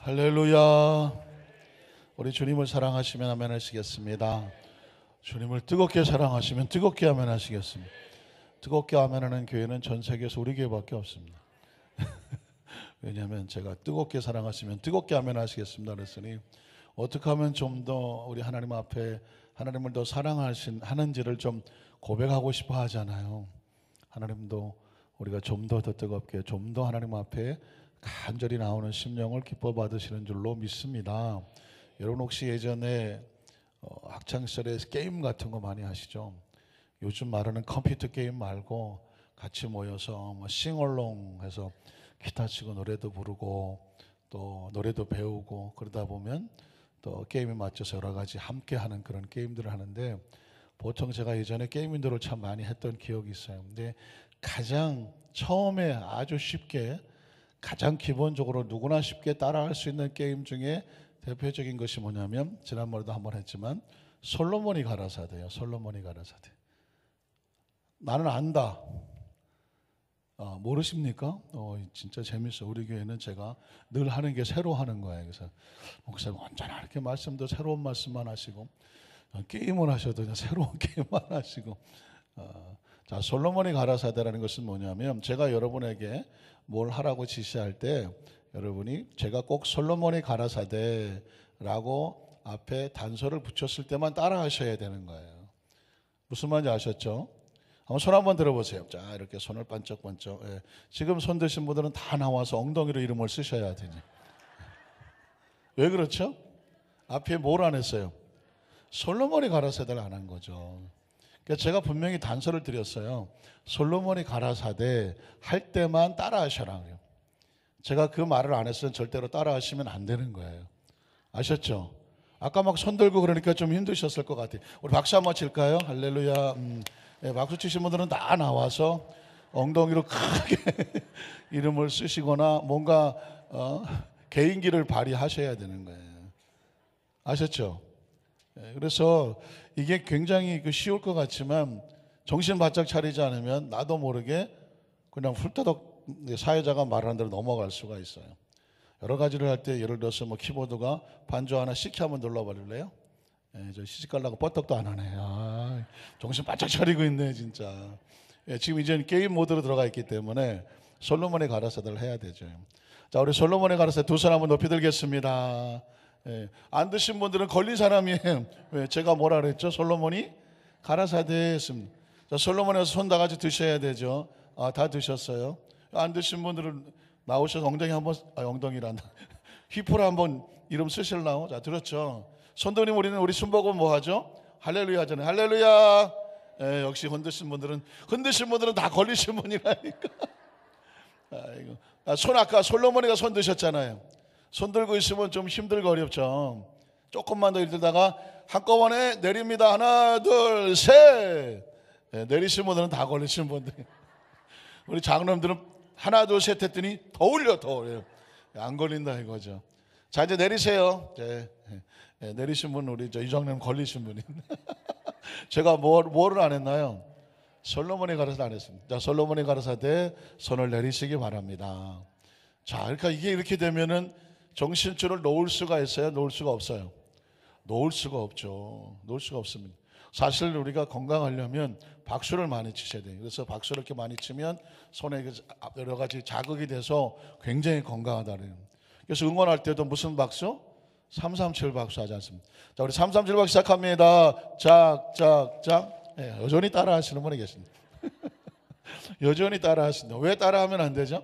할렐루야. 우리 주님을 사랑하시면 아멘 하시겠습니다. 주님을 뜨겁게 사랑하시면 뜨겁게 아멘 하시겠습니다. 뜨겁게 아멘하는 교회는 전 세계에서 우리 교회밖에 없습니다. 왜냐하면 제가 뜨겁게 사랑하시면 뜨겁게 아멘 하시겠습니다 그랬으니 어떻게 하면 좀 더 우리 하나님 앞에 하나님을 더 사랑하는지를 좀 고백하고 싶어 하잖아요. 하나님도 우리가 좀 더 뜨겁게 좀 더 하나님 앞에 간절히 나오는 심령을 기뻐 받으시는 줄로 믿습니다. 여러분 혹시 예전에 학창시절에 게임 같은 거 많이 하시죠? 요즘 말하는 컴퓨터 게임 말고 같이 모여서 뭐 싱얼롱 해서 기타 치고 노래도 부르고 또 노래도 배우고 그러다 보면 또 게임에 맞춰서 여러 가지 함께 하는 그런 게임들을 하는데 보통 제가 예전에 게임 윈도를 참 많이 했던 기억이 있어요. 근데 가장 처음에 아주 쉽게 가장 기본적으로 누구나 쉽게 따라할 수 있는 게임 중에 대표적인 것이 뭐냐면 지난번에도 한번 했지만 솔로몬이 가라사대예요. 솔로몬이 가라사대. 나는 안다. 모르십니까? 진짜 재밌어요. 우리 교회는 제가 늘 하는 게 새로 하는 거예요. 그래서 목사님 언제나 이렇게 말씀도 새로운 말씀만 하시고 게임을 하셔도 그냥 새로운 게임만 하시고 자, 솔로몬이 가라사대라는 것은 뭐냐면 제가 여러분에게 뭘 하라고 지시할 때 여러분이 제가 꼭 솔로몬이 가라사대라고 앞에 단서를 붙였을 때만 따라 하셔야 되는 거예요. 무슨 말인지 아셨죠? 한번 손 한번 들어보세요. 자, 이렇게 손을 반짝반짝. 예. 지금 손 드신 분들은 다 나와서 엉덩이로 이름을 쓰셔야 되니. 왜 그렇죠? 앞에 뭘 안 했어요? 솔로몬이 가라사대를 안 한 거죠. 그러니까 제가 분명히 단서를 드렸어요. 솔로몬이 가라사대 할 때만 따라 하셔라고요. 제가 그 말을 안 했으면 절대로 따라 하시면 안 되는 거예요. 아셨죠? 아까 막 손 들고 그러니까 좀 힘드셨을 것 같아요. 우리 박수 한번 칠까요? 할렐루야. 네, 박수 치신 분들은 다 나와서 엉덩이로 크게 이름을 쓰시거나 뭔가 개인기를 발휘하셔야 되는 거예요. 아셨죠? 네, 그래서 이게 굉장히 쉬울 것 같지만 정신 바짝 차리지 않으면 나도 모르게 그냥 훌떡 사회자가 말하는 대로 넘어갈 수가 있어요. 여러 가지를 할 때 예를 들어서 뭐 키보드가 반주 하나 시키 한번 눌러버릴래요? 예, 저 시집가려고 뻗떡도 안 하네. 정신 바짝 차리고 있네 진짜. 예, 지금 이제 게임 모드로 들어가 있기 때문에 솔로몬의 가라사대를 해야 되죠. 자, 우리 솔로몬의 가라사대 두 손 한번 높이 들겠습니다. 예, 안 드신 분들은 걸린 사람이에요. 왜? 제가 뭐라 그랬죠? 솔로몬이 가라사대 했습니다. 자, 솔로몬에서 손 다 같이 드셔야 되죠. 다 드셨어요. 안 드신 분들은 나오셔서 엉덩이 한번, 엉덩이란다. 휘프로 한번 이름 쓰실라고? 자, 들었죠? 손들님 우리 순복음 뭐 하죠? 할렐루야 하잖아요. 할렐루야. 예, 역시 흔드신 분들은 다 걸리신 분이라니까. 아이고. 손 아까 솔로몬이가 손 드셨잖아요. 손 들고 있으면 좀 힘들고 어렵죠. 조금만 더 일들다가 한꺼번에 내립니다. 하나, 둘, 셋. 네, 내리신 분들은 다 걸리신 분들. 우리 장로님들은 하나, 둘, 셋 했더니 더 올려요. 안 걸린다 이거죠. 자, 이제 내리세요. 네, 내리신 분 우리 이장님 걸리신 분이. 제가 뭐를 안 했나요? 솔로몬이 가라사대 안 했습니다. 자, 솔로몬이 가라사대 손을 내리시기 바랍니다. 자, 그러니까 이게 이렇게 되면은 정신줄을 놓을 수가 있어요? 놓을 수가 없어요? 놓을 수가 없죠. 놓을 수가 없습니다. 사실 우리가 건강하려면 박수를 많이 치셔야 돼요. 그래서 박수를 이렇게 많이 치면 손에 여러 가지 자극이 돼서 굉장히 건강하다는. 그래서 응원할 때도 무슨 박수? 337 박수 하지 않습니까? 자, 우리 337 박수 시작합니다. 짝짝짝. 네, 여전히 따라 하시는 분이 계십니다. 여전히 따라 하신다. 왜 따라 하면 안 되죠?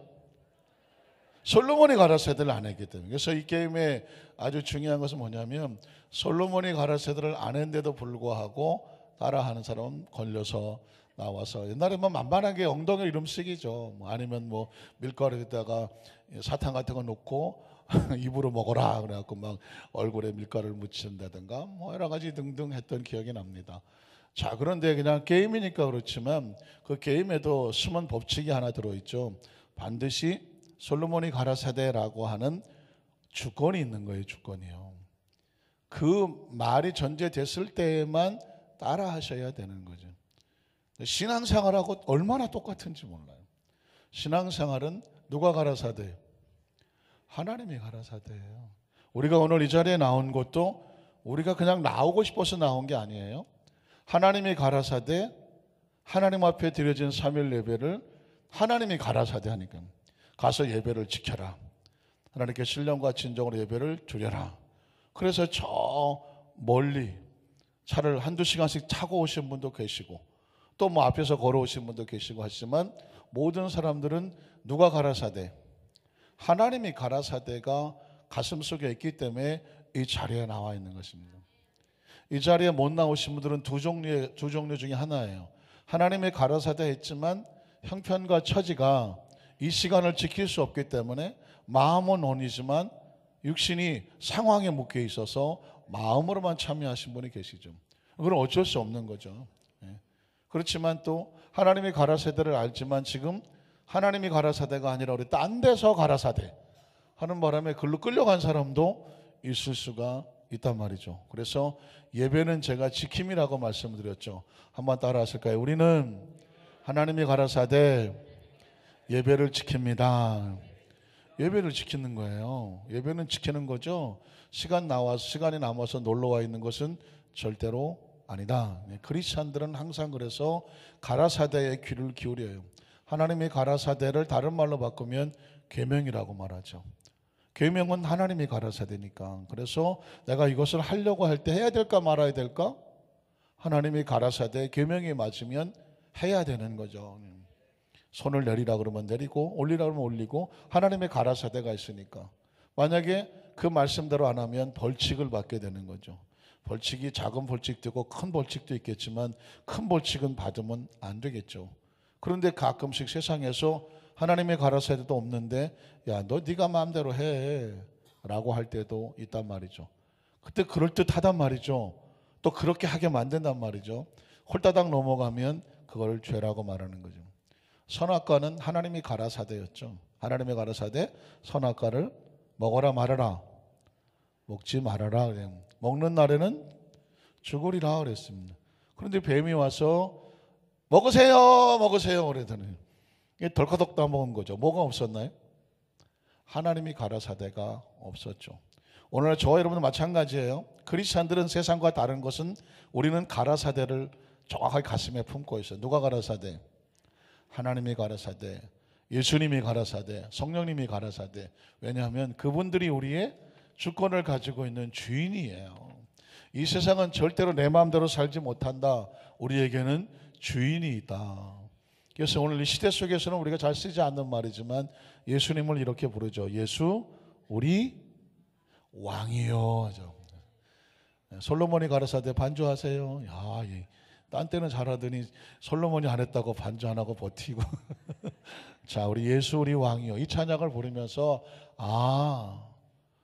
솔로몬이 가라사대를 안 했기 때문에. 그래서 이 게임에 아주 중요한 것은 뭐냐면 솔로몬이 가라사대를 안 했는데도 불구하고 따라하는 사람은 걸려서 나와서 옛날에 뭐 만만하게 엉덩이 이름 쓰기죠. 아니면 뭐 밀가루에다가 사탕 같은 거 넣고 입으로 먹어라 그래갖고 막 얼굴에 밀가루를 묻힌다든가 뭐 여러 가지 등등 했던 기억이 납니다. 자, 그런데 그냥 게임이니까 그렇지만 그 게임에도 숨은 법칙이 하나 들어있죠. 반드시 솔로몬이 가라사대라고 하는 주권이 있는 거예요. 주권이요. 그 말이 전제됐을 때에만 따라 하셔야 되는 거죠. 신앙생활하고 얼마나 똑같은지 몰라요. 신앙생활은 누가 가라사대예요? 하나님이 가라사대예요. 우리가 오늘 이 자리에 나온 것도 우리가 그냥 나오고 싶어서 나온 게 아니에요. 하나님이 가라사대, 하나님 앞에 드려진 3일 예배를 하나님이 가라사대 하니까 가서 예배를 지켜라. 하나님께 신령과 진정으로 예배를 드려라. 그래서 저 멀리 차를 한두 시간씩 타고 오신 분도 계시고 또 뭐 앞에서 걸어오신 분도 계시고 하지만 모든 사람들은 누가 가라사대? 하나님이 가라사대가 가슴속에 있기 때문에 이 자리에 나와 있는 것입니다. 이 자리에 못 나오신 분들은 두 종류 중에 하나예요. 하나님의 가라사대 했지만 형편과 처지가 이 시간을 지킬 수 없기 때문에 마음은 원이지만 육신이 상황에 묶여 있어서 마음으로만 참여하신 분이 계시죠. 그건 어쩔 수 없는 거죠. 그렇지만 또 하나님이 가라사대를 알지만 지금 하나님이 가라사대가 아니라 우리 딴 데서 가라사대 하는 바람에 글로 끌려간 사람도 있을 수가 있단 말이죠. 그래서 예배는 제가 지킴이라고 말씀드렸죠. 한번 따라 하실까요? 우리는 하나님이 가라사대 예배를 지킵니다. 예배를 지키는 거예요. 예배는 지키는 거죠. 시간이 남아서 놀러 와 있는 것은 절대로 아니다. 크리스찬들은 항상 그래서 가라사대에 귀를 기울여요. 하나님이 가라사대를 다른 말로 바꾸면 계명이라고 말하죠. 계명은 하나님이 가라사대니까. 그래서 내가 이것을 하려고 할 때 해야 될까 말아야 될까? 하나님이 가라사대 계명이 맞으면 해야 되는 거죠. 손을 내리라 그러면 내리고 올리라 그러면 올리고 하나님의 가라사대가 있으니까. 만약에 그 말씀대로 안 하면 벌칙을 받게 되는 거죠. 벌칙이 작은 벌칙도 있고 큰 벌칙도 있겠지만 큰 벌칙은 받으면 안 되겠죠. 그런데 가끔씩 세상에서 하나님의 가라사대도 없는데 야, 너 네가 마음대로 해 라고 할 때도 있단 말이죠. 그때 그럴듯하단 말이죠. 또 그렇게 하게 만든단 말이죠. 홀다닥 넘어가면 그걸 죄라고 말하는 거죠. 선악과는 하나님이 가라사대였죠. 하나님의 가라사대 선악과를 먹어라 말아라, 먹지 말아라. 먹는 날에는 죽으리라 그랬습니다. 그런데 뱀이 와서 먹으세요 그러더니 덜커덕 따먹은 거죠. 뭐가 없었나요? 하나님이 가라사대가 없었죠. 오늘 저와 여러분은 마찬가지예요. 크리스찬들은 세상과 다른 것은 우리는 가라사대를 정확하게 가슴에 품고 있어요. 누가 가라사대? 하나님이 가라사대, 예수님이 가라사대, 성령님이 가라사대. 왜냐하면 그분들이 우리의 주권을 가지고 있는 주인이에요. 이 세상은 절대로 내 마음대로 살지 못한다. 우리에게는 주인이 있다. 그래서 오늘 이 시대 속에서는 우리가 잘 쓰지 않는 말이지만 예수님을 이렇게 부르죠. 예수 우리 왕이요. 솔로몬이 가라사대 반주하세요. 야, 딴 때는 잘하더니 솔로몬이 안 했다고 반주 안 하고 버티고. 자, 우리 예수 우리 왕이요. 이 찬양을 부르면서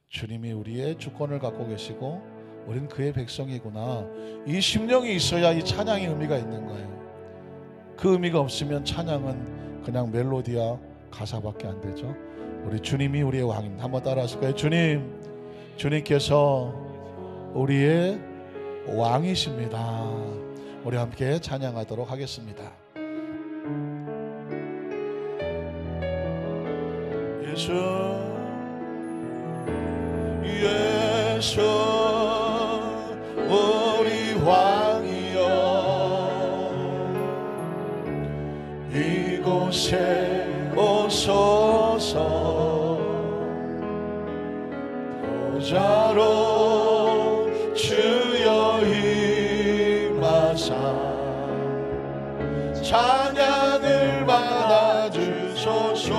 주님이 우리의 주권을 갖고 계시고 우린 그의 백성이구나. 이 심령이 있어야 이 찬양의 의미가 있는 거예요. 그 의미가 없으면 찬양은 그냥 멜로디야 가사밖에 안 되죠. 우리 주님이 우리의 왕입니다. 한번 따라 하실까요? 주님께서 우리의 왕이십니다. 우리 함께 찬양하도록 하겠습니다. 예수 우리 왕이여 이곳에 오소서 보좌로 주여 임하사 찬양을 받아주소서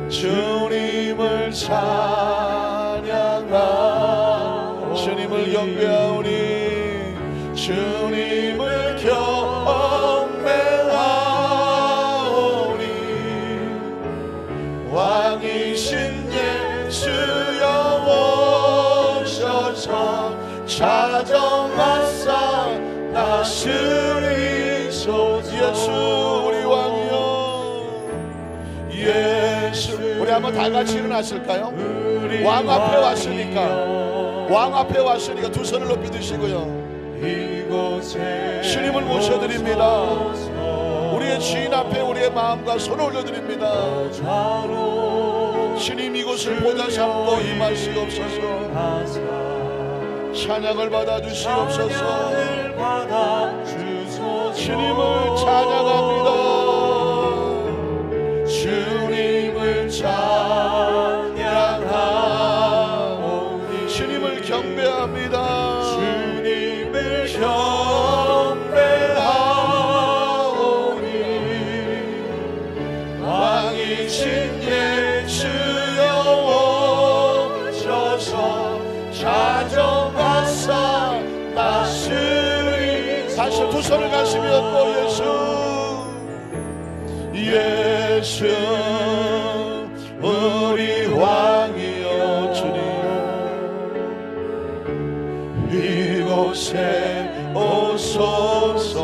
주님을 찬양하오니 주님을 경배하오니 주님을 경배하오니 왕이신 예수여 오셔서 찾아와사 다스리소서 예수 우리 왕이여 예수 우리 한번 다 같이 일어나실까요? 왕 앞에 왔으니까 두 손을 높이 드시고요 주님을 모셔드립니다. 우리의 우리의 주인 앞에 우리의 마음과 손을 올려드립니다. 주님 이곳을 보다 삼고 임하시옵소서. 찬양을 받아 주시옵소서. 주님을 찬양합니다. 주님을 찬양하오니 주님을 경배합니다. 주님을 경배하오니 왕이신 예수여 오셔서 자정하사 다스리. 다시 두 손을 가시며 또 예수 우리 왕이여 주님 이곳에 오소서.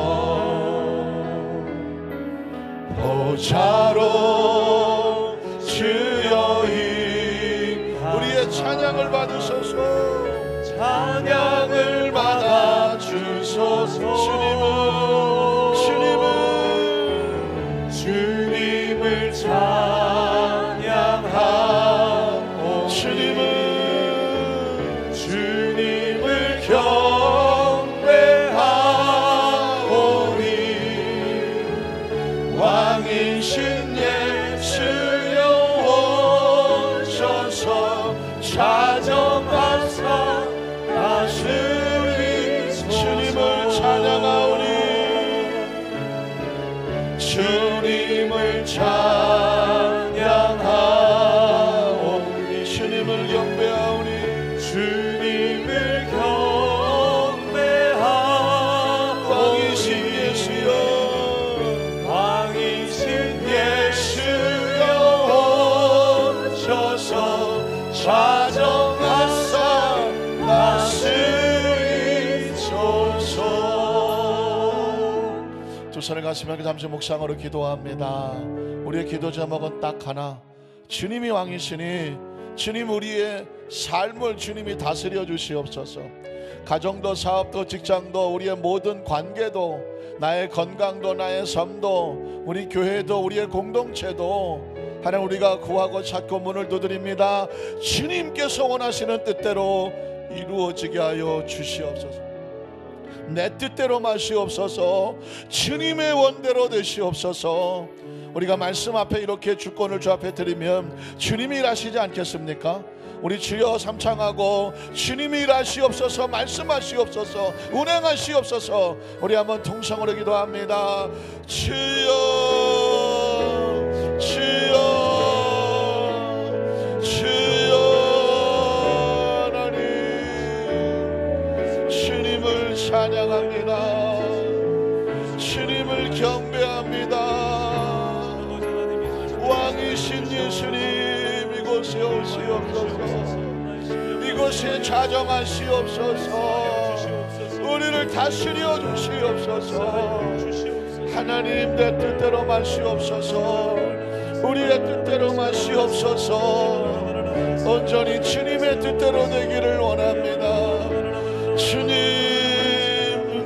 보좌로 주여 우리의 찬양을 받으소서. 찬양을 받아 주소서. 주님을 찬양하오. 주님을 경배하오니 왕이신 예수여 오셔서 자정하사 다스리소서. 주님을 찬양하오니 주님을 찬양하오니 주님을 경배하오니 주님을 경배하오니 왕이신 예수여 왕이신 예수여 오셔서 자정하사 다스리소서. 두 손을 가슴에 잠시 묵상으로 기도합니다. 우리의 기도 제목은 딱 하나, 주님이 왕이시니 주님 우리의 삶을 주님이 다스려 주시옵소서. 가정도 사업도 직장도 우리의 모든 관계도 나의 건강도 나의 삶도 우리 교회도 우리의 공동체도 하나님 우리가 구하고 찾고 문을 두드립니다. 주님께서 원하시는 뜻대로 이루어지게 하여 주시옵소서. 내 뜻대로 마시옵소서. 주님의 원대로 되시옵소서. 우리가 말씀 앞에 이렇게 주권을 주 앞에 드리면 주님이 일하시지 않겠습니까? 우리 주여 삼창하고 주님이 일하시옵소서. 말씀하시옵소서. 운행하시옵소서. 우리 한번 통성으로 기도합니다. 주여 주여 주여 하나님 주님을 찬양합니다. 주님을 경배합니다. 왕이신 예수님 이곳에 오시옵소서. 이곳에 자정하시옵소서. 우리를 다스려 주시옵소서. 하나님 내 뜻대로 마시옵소서. 우리의 뜻대로 마시옵소서. 온전히 주님의 뜻대로 되기를 원합니다.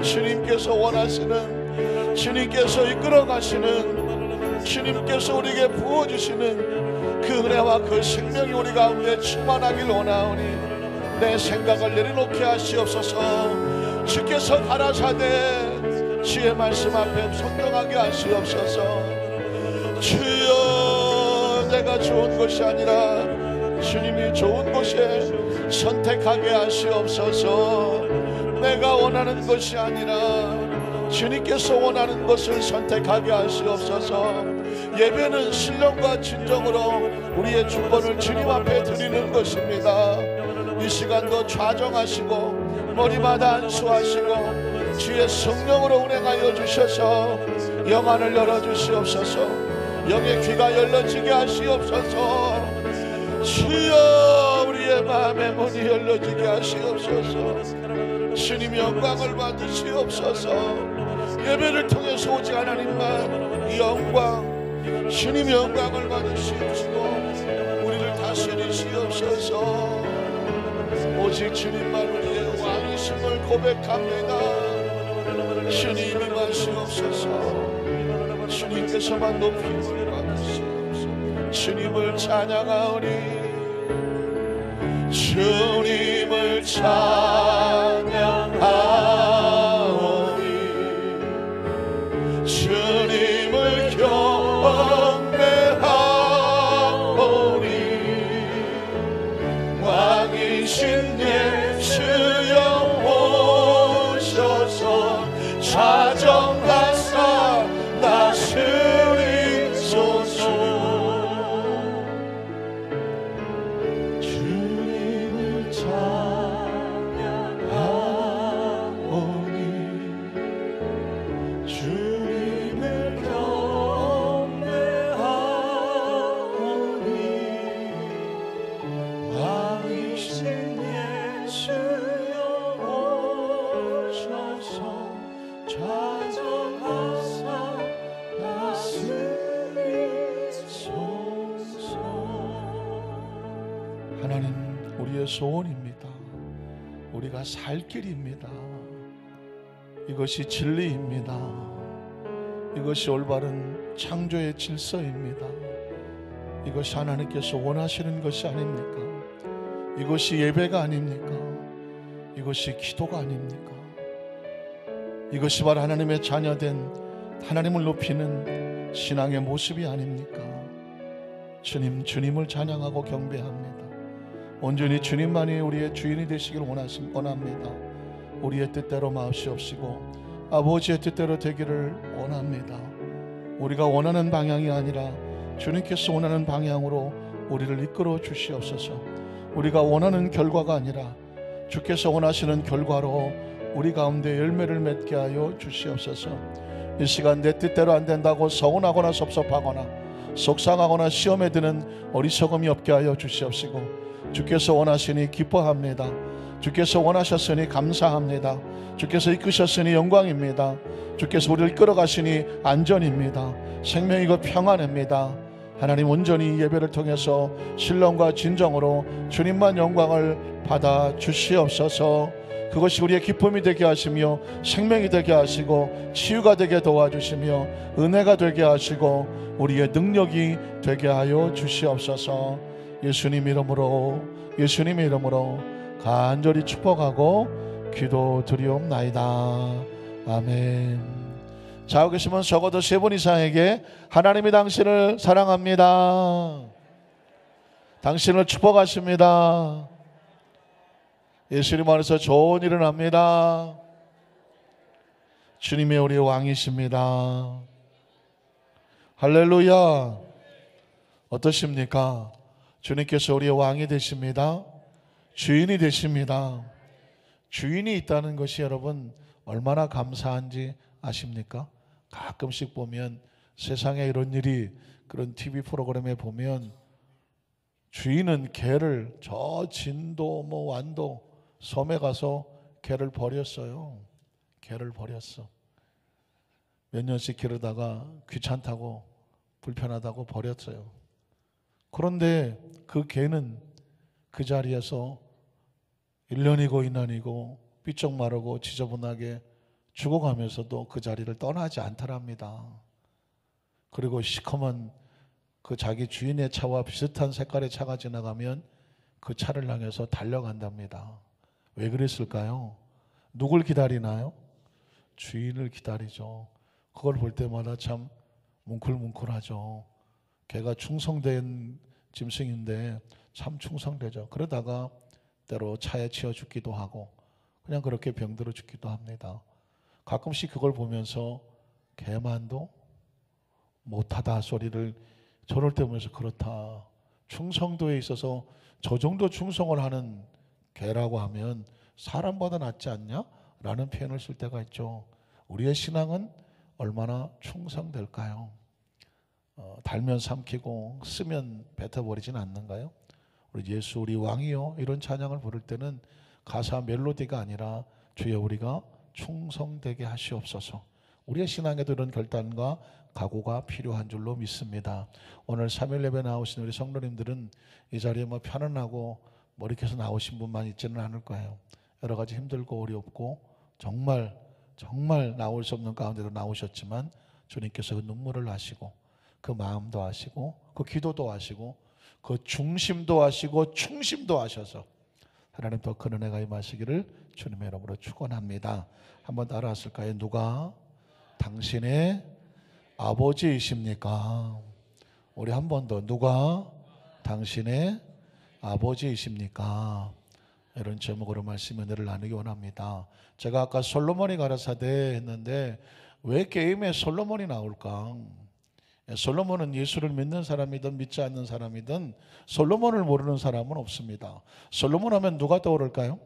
주님께서 원하시는, 주님께서 이끌어 가시는, 주님께서 우리에게 부어주시는 그 은혜와 그 생명이 우리 가운데 충만하길 원하오니 내 생각을 내려놓게 하시옵소서. 주께서 가라사대 주의 말씀 앞에 성경하게 하시옵소서. 주여 내가 좋은 것이 아니라 주님이 좋은 곳에 선택하게 하시옵소서. 내가 원하는 것이 아니라 주님께서 원하는 것을 선택하게 하시옵소서. 예배는 신령과 진정으로 우리의 주권을 주님 앞에 드리는 것입니다. 이 시간도 좌정하시고 머리마다 안수하시고 주의 성령으로 운행하여 주셔서 영안을 열어주시옵소서. 영의 귀가 열려지게 하시옵소서. 주여 우리의 마음의 문이 열려지게 하시옵소서. 주님 영광을 받으시옵소서. 예배를 통해서 오직 하나님만 영광, 주님 영광을 받으시옵시고 우리를 다스리시옵소서. 오직 주님만 우리의 왕이심을 고백합니다. 주님 임하시옵소서. 주님께서만 높임을 받으시옵소서. 주님을 찬양하오니 주님을 찬양하오니 주님을 경배하오니 왕이신 예수여 오셔서 자정하사 다스리소서. 주님을 찬양하오니 주님을 경배하오니 왕이신 예수여 오셔서 좌정하사 다스리소서. 하나님, 우리의 소원입니다. 우리가 살 길입니다. 이것이 진리입니다. 이것이 올바른 창조의 질서입니다. 이것이 하나님께서 원하시는 것이 아닙니까? 이것이 예배가 아닙니까? 이것이 기도가 아닙니까? 이것이 바로 하나님의 자녀된 하나님을 높이는 신앙의 모습이 아닙니까? 주님, 주님을 찬양하고 경배합니다. 온전히 주님만이 우리의 주인이 되시길 원합니다. 우리의 뜻대로 마시옵시고 아버지의 뜻대로 되기를 원합니다. 우리가 원하는 방향이 아니라 주님께서 원하는 방향으로 우리를 이끌어 주시옵소서. 우리가 원하는 결과가 아니라 주께서 원하시는 결과로 우리 가운데 열매를 맺게 하여 주시옵소서. 이 시간 내 뜻대로 안 된다고 서운하거나 섭섭하거나 속상하거나 시험에 드는 어리석음이 없게 하여 주시옵시고, 주께서 원하시니 기뻐합니다. 주께서 원하셨으니 감사합니다. 주께서 이끄셨으니 영광입니다. 주께서 우리를 끌어가시니 안전입니다. 생명이고 평안입니다. 하나님, 온전히 예배를 통해서 신령과 진정으로 주님만 영광을 받아 주시옵소서. 그것이 우리의 기쁨이 되게 하시며 생명이 되게 하시고 치유가 되게 도와주시며 은혜가 되게 하시고 우리의 능력이 되게 하여 주시옵소서. 예수님 이름으로 간절히 축복하고 기도드리옵나이다. 아멘. 자고 계시면 적어도 3분 이상에게 하나님이 당신을 사랑합니다, 당신을 축복하십니다, 예수님 안에서 좋은 일은 합니다, 주님이 우리의 왕이십니다. 할렐루야. 어떠십니까? 주님께서 우리의 왕이 되십니다. 주인이 되십니다. 주인이 있다는 것이 여러분 얼마나 감사한지 아십니까? 가끔씩 보면 세상에 이런 일이, 그런 TV 프로그램에 보면 주인은 개를 저 진도 완도 섬에 가서 개를 버렸어요. 개를 버렸어. 몇 년씩 기르다가 귀찮다고 불편하다고 버렸어요. 그런데 그 개는 그 자리에서 1년이고 2년이고 삐쩍 마르고 지저분하게 죽어가면서도 그 자리를 떠나지 않더랍니다. 그리고 시커먼 그 자기 주인의 차와 비슷한 색깔의 차가 지나가면 그 차를 향해서 달려간답니다. 왜 그랬을까요? 누굴 기다리나요? 주인을 기다리죠. 그걸 볼 때마다 참 뭉클뭉클하죠. 걔가 충성된 짐승인데 참 충성되죠. 그러다가 때로 차에 치여 죽기도 하고 그냥 그렇게 병들어 죽기도 합니다. 가끔씩 그걸 보면서 개만도 못하다 소리를 저럴 때 보면서, 그렇다, 충성도에 있어서 저 정도 충성을 하는 개라고 하면 사람보다 낫지 않냐? 라는 표현을 쓸 때가 있죠. 우리의 신앙은 얼마나 충성될까요? 달면 삼키고 쓰면 뱉어버리진 않는가요? 우리 예수 우리 왕이요, 이런 찬양을 부를 때는 가사 멜로디가 아니라 주여 우리가 충성되게 하시옵소서. 우리의 신앙에도 이런 결단과 각오가 필요한 줄로 믿습니다. 오늘 3일 예배 나오신 우리 성도님들은 이 자리에 편안하고 머리켜서 나오신 분만 있지는 않을 거예요. 여러 가지 힘들고 어렵고 정말 나올 수 없는 가운데로 나오셨지만 주님께서 그 눈물을 아시고 그 마음도 아시고 그 기도도 아시고 그 중심도 아시고 충심도 아셔서 하나님 더 큰 은혜가 임하시기를 주님의 이름으로 축원합니다. 한번 따라하실까요? 누가 당신의 아버지이십니까? 우리 한 번 더. 누가 당신의 아버지이십니까? 이런 제목으로 말씀 은혜를 나누기 원합니다. 제가 아까 솔로몬이 가라사대 했는데 왜 게임에 솔로몬이 나올까? 솔로몬은 예수를 믿는 사람이든 믿지 않는 사람이든 솔로몬을 모르는 사람은 없습니다. 솔로몬 하면 누가 떠오를까요?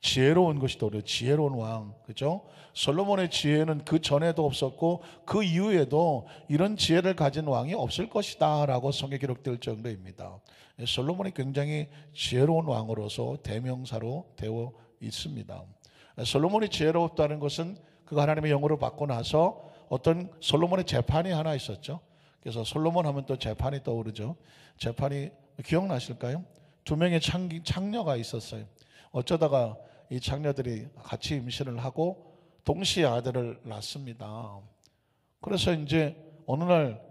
지혜로운 것이 떠오르요. 지혜로운 왕, 그죠? 솔로몬의 지혜는 그 전에도 없었고 그 이후에도 이런 지혜를 가진 왕이 없을 것이다 라고 성경에 기록될 정도입니다. 솔로몬이 굉장히 지혜로운 왕으로서 대명사로 되어 있습니다. 솔로몬이 지혜로웠다는 것은 그가 하나님의 영으로 받고 나서 어떤 솔로몬의 재판이 하나 있었죠. 그래서 솔로몬 하면 또 재판이 떠오르죠. 재판이 기억나실까요? 두 명의 창녀가 있었어요. 어쩌다가 이 창녀들이 같이 임신을 하고 동시에 아들을 낳습니다. 그래서 이제 어느 날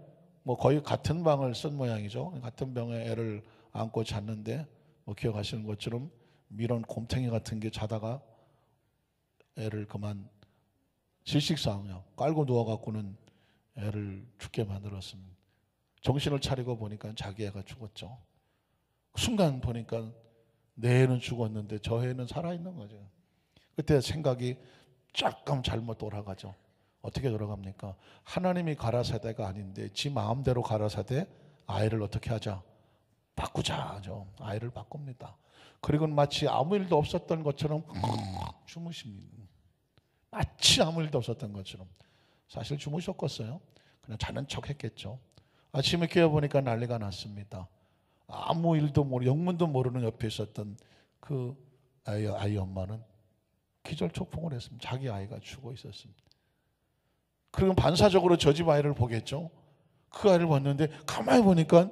뭐 거의 같은 방을 쓴 모양이죠. 같은 병에 애를 안고 잤는데 뭐 기억하시는 것처럼 미런 곰탱이 같은 게 자다가 애를 그만 질식사항이요. 깔고 누워갖고는 애를 죽게 만들었습니다. 정신을 차리고 보니까 자기 애가 죽었죠. 순간 보니까 내 애는 죽었는데 저 애는 살아있는 거죠. 그때 생각이 조금 잘못 돌아가죠. 어떻게 돌아갑니까? 하나님이 가라사대가 아닌데 지 마음대로 가라사대 아이를 어떻게 하자? 바꾸자 하죠. 아이를 바꿉니다. 그리고 마치 아무 일도 없었던 것처럼 주무십니다. 마치 아무 일도 없었던 것처럼. 사실 주무셨겠어요? 그냥 자는 척 했겠죠. 아침에 깨어보니까 난리가 났습니다. 아무 일도 모르고 영문도 모르는 옆에 있었던 그 아이 엄마는 기절초풍을 했습니다. 자기 아이가 죽어 있었습니다. 그리고 반사적으로 저 집 아이를 보겠죠. 그 아이를 봤는데 가만히 보니까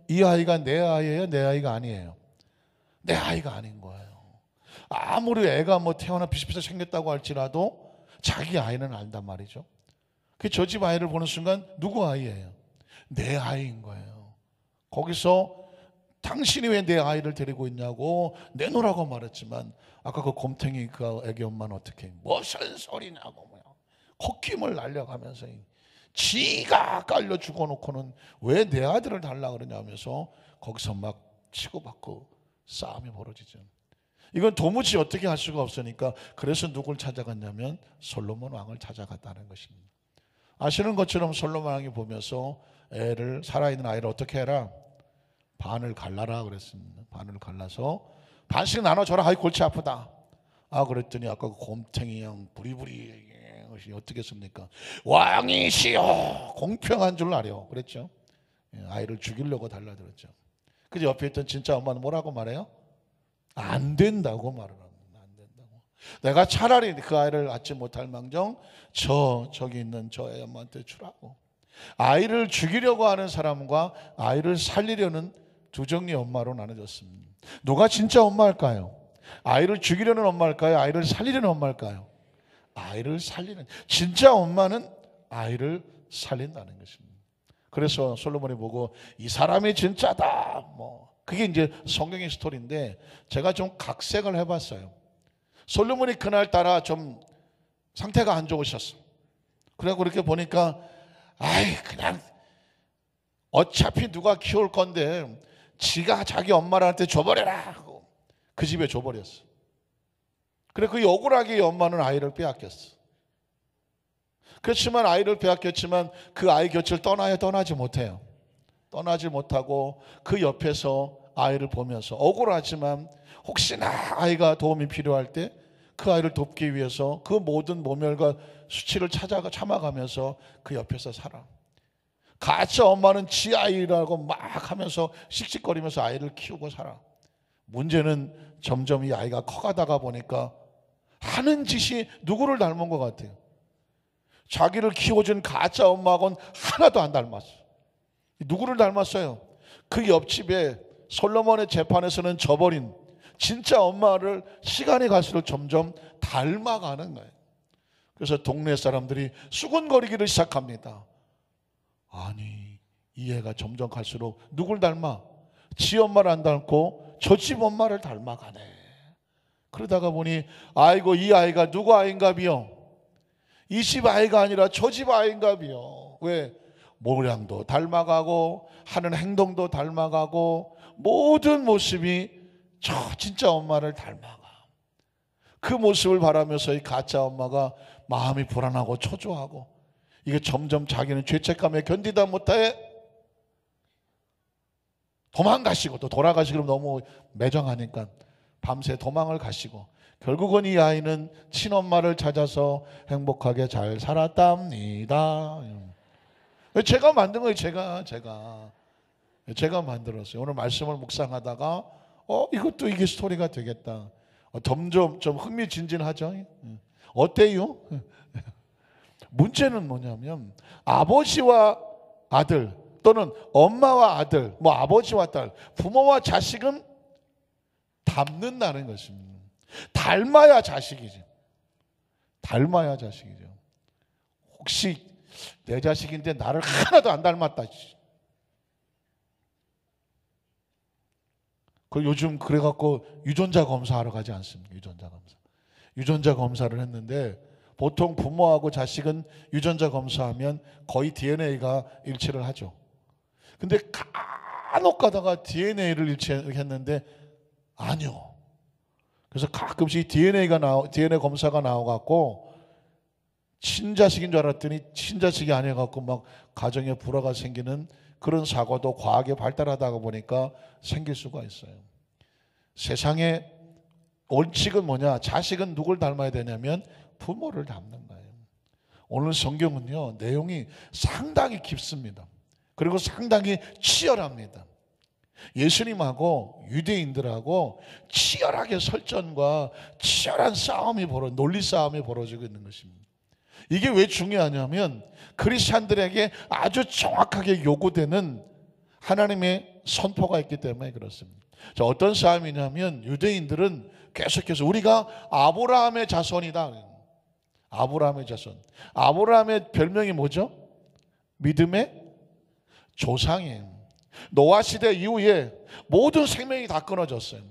이 아이가 내 아이예요? 내 아이가 아니에요. 내 아이가 아닌 거예요. 아무리 애가 뭐 태어나 비슷비슷하게 생겼다고 할지라도 자기 아이는 안단 말이죠. 그 저 집 아이를 보는 순간 누구 아이예요? 내 아이인 거예요. 거기서 당신이 왜 내 아이를 데리고 있냐고 내놓으라고 말했지만 아까 그 곰탱이 그 애기 엄마는 어떻게 무슨 소리냐고 뭐야. 콧김을 날려가면서 지가 깔려 죽어놓고는 왜 내 아들을 달라 그러냐면서 거기서 막 치고받고 싸움이 벌어지죠. 이건 도무지 어떻게 할 수가 없으니까 그래서 누굴 찾아갔냐면 솔로몬 왕을 찾아갔다는 것입니다. 아시는 것처럼 솔로몬 왕이 보면서 애를 살아있는 아이를 어떻게 해라? 반을 갈라라 그랬습니다. 반을 갈라서 반씩 나눠줘라. 아이 골치 아프다. 아 그랬더니 아까 그 곰탱이 형 부리부리 어떻게 했습니까? 왕이시여 공평한 줄 알아요. 그랬죠. 아이를 죽이려고 달라들었죠. 그래서 옆에 있던 진짜 엄마는 뭐라고 말해요? 안 된다고 말을 합니다. 안 된다고. 내가 차라리 그 아이를 낳지 못할 망정 저기 있는 저 애 엄마한테 주라고. 아이를 죽이려고 하는 사람과 아이를 살리려는 두 종류의 엄마로 나눠졌습니다. 누가 진짜 엄마일까요? 아이를 죽이려는 엄마일까요? 아이를 살리려는 엄마일까요? 아이를 살리는. 진짜 엄마는 아이를 살린다는 것입니다. 그래서 솔로몬이 보고 이 사람이 진짜다. 뭐 그게 이제 성경의 스토리인데 제가 좀 각색을 해봤어요. 솔로몬이 그날따라 좀 상태가 안 좋으셨어. 그래서 그렇게 보니까 아이 그냥 어차피 누가 키울 건데 지가 자기 엄마한테 줘버려라 하고 그 집에 줘버렸어. 그래 그 억울하게 엄마는 아이를 빼앗겼어. 그렇지만 아이를 빼앗겼지만 그 아이 곁을 떠나야 떠나지 못해요. 떠나지 못하고 그 옆에서 아이를 보면서 억울하지만 혹시나 아이가 도움이 필요할 때 그 아이를 돕기 위해서 그 모든 모멸과 수치를 참아가면서 그 옆에서 살아. 가짜 엄마는 지 아이라고 막 하면서 씩씩거리면서 아이를 키우고 살아. 문제는 점점 이 아이가 커가다가 보니까 하는 짓이 누구를 닮은 것 같아요? 자기를 키워준 가짜 엄마하고는 하나도 안 닮았어. 누구를 닮았어요? 그 옆집에 솔로몬의 재판에서는 져버린 진짜 엄마를 시간이 갈수록 점점 닮아가는 거예요. 그래서 동네 사람들이 수군거리기를 시작합니다. 아니, 이 애가 점점 갈수록 누굴 닮아? 지 엄마를 안 닮고 저 집 엄마를 닮아가네. 그러다가 보니 아이고, 이 아이가 누구 아이인가비요? 이 집 아이가 아니라 저 집 아이인가비요. 왜? 모양도 닮아가고 하는 행동도 닮아가고 모든 모습이 저 진짜 엄마를 닮아가. 그 모습을 바라면서 이 가짜 엄마가 마음이 불안하고 초조하고, 이게 점점 자기는 죄책감에 견디다 못해 도망가시고, 또 돌아가시고 너무 매정하니까 밤새 도망을 가시고, 결국은 이 아이는 친엄마를 찾아서 행복하게 잘 살았답니다. 제가 만든 거예요. 제가 만들었어요. 오늘 말씀을 묵상하다가 이것도 이게 스토리가 되겠다. 점점 좀 흥미진진하죠. 어때요? 문제는 뭐냐면 아버지와 아들 또는 엄마와 아들, 뭐 아버지와 딸, 부모와 자식은 닮는다는 것입니다. 닮아야 자식이죠. 닮아야 자식이죠. 혹시 내 자식인데 나를 하나도 안 닮았다. 그 요즘 그래갖고 유전자 검사하러 가지 않습니까? 유전자 검사를 했는데, 보통 부모하고 자식은 유전자 검사하면 거의 DNA가 일치를 하죠. 근데 간혹 가다가 DNA를 일치했는데 아니요. 그래서 가끔씩 DNA 검사가 나와갖고 친자식인 줄 알았더니 친자식이 아니어갖고 막 가정에 불화가 생기는 그런 사고도 과학이 발달하다 보니까 생길 수가 있어요. 세상의 원칙은 뭐냐? 자식은 누굴 닮아야 되냐면 부모를 닮는 거예요. 오늘 성경은요, 내용이 상당히 깊습니다. 그리고 상당히 치열합니다. 예수님하고 유대인들하고 치열하게 설전과 치열한 논리 싸움이 벌어지고 있는 것입니다. 이게 왜 중요하냐면 크리스찬들에게 아주 정확하게 요구되는 하나님의 선포가 있기 때문에 그렇습니다. 자, 어떤 싸움이냐면 유대인들은 계속해서 우리가 아브라함의 자손이다. 아브라함의 자손. 아브라함의 별명이 뭐죠? 믿음의 조상이에요. 노아 시대 이후에 모든 생명이 다 끊어졌어요.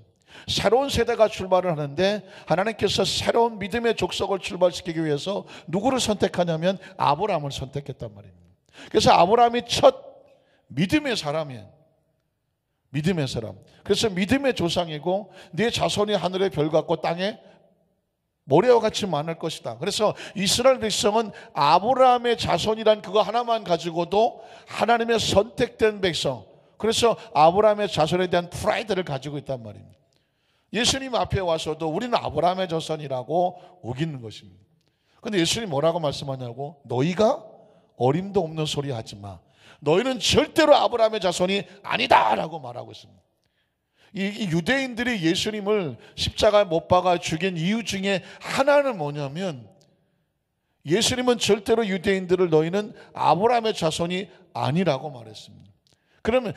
새로운 세대가 출발을 하는데 하나님께서 새로운 믿음의 족속을 출발시키기 위해서 누구를 선택하냐면 아브라함을 선택했단 말입니다. 그래서 아브라함이 첫 믿음의 사람이에요. 믿음의 사람. 그래서 믿음의 조상이고 네 자손이 하늘의 별 같고 땅에 모래와 같이 많을 것이다. 그래서 이스라엘 백성은 아브라함의 자손이란 그거 하나만 가지고도 하나님의 선택된 백성, 그래서 아브라함의 자손에 대한 프라이드를 가지고 있단 말입니다. 예수님 앞에 와서도 우리는 아브라함의 자손이라고 우기는 것입니다. 그런데 예수님 뭐라고 말씀하냐고? 너희가 어림도 없는 소리 하지 마. 너희는 절대로 아브라함의 자손이 아니다 라고 말하고 있습니다. 이 유대인들이 예수님을 십자가에 못 박아 죽인 이유 중에 하나는 뭐냐면, 예수님은 절대로 유대인들을 너희는 아브라함의 자손이 아니라고 말했습니다. 그러면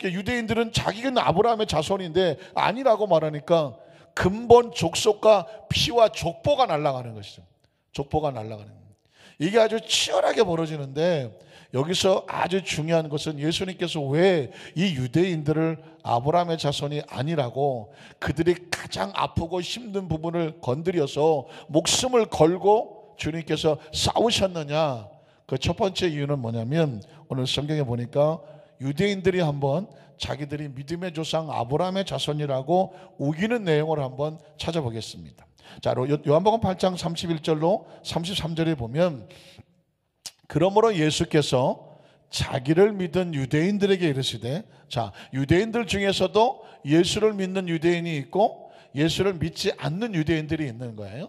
유대인들은 자기는 아브라함의 자손인데 아니라고 말하니까 근본 족속과 피와 족보가 날아가는 것이죠. 족보가 날아가는 겁니다. 이게 아주 치열하게 벌어지는데, 여기서 아주 중요한 것은 예수님께서 왜 이 유대인들을 아브라함의 자손이 아니라고, 그들이 가장 아프고 힘든 부분을 건드려서 목숨을 걸고 주님께서 싸우셨느냐? 그 첫 번째 이유는 뭐냐면, 오늘 성경에 보니까 유대인들이 한번 자기들이 믿음의 조상 아브라함의 자손이라고 우기는 내용을 한번 찾아보겠습니다. 자, 요한복음 8장 31절로 33절에 보면, 그러므로 예수께서 자기를 믿은 유대인들에게 이르시되, 자, 유대인들 중에서도 예수를 믿는 유대인이 있고 예수를 믿지 않는 유대인들이 있는 거예요.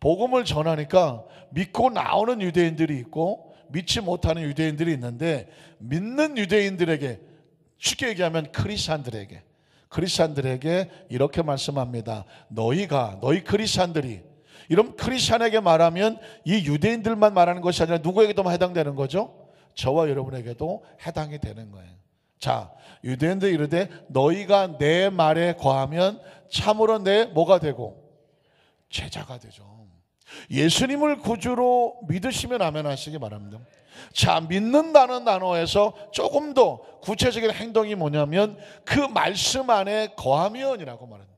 복음을 전하니까 믿고 나오는 유대인들이 있고 믿지 못하는 유대인들이 있는데, 믿는 유대인들에게, 쉽게 얘기하면 크리스찬들에게 이렇게 말씀합니다. 너희 크리스찬들이, 이런 크리스찬에게 말하면 이 유대인들만 말하는 것이 아니라 누구에게도 해당되는 거죠? 저와 여러분에게도 해당이 되는 거예요. 자, 유대인들 이르되 너희가 내 말에 거하면 참으로 내 뭐가 되고? 제자가 되죠. 예수님을 구주로 믿으시면 아멘 하시기 바랍니다. 자, 믿는다는 단어에서 조금 더 구체적인 행동이 뭐냐면 그 말씀 안에 거하면이라고 말합니다.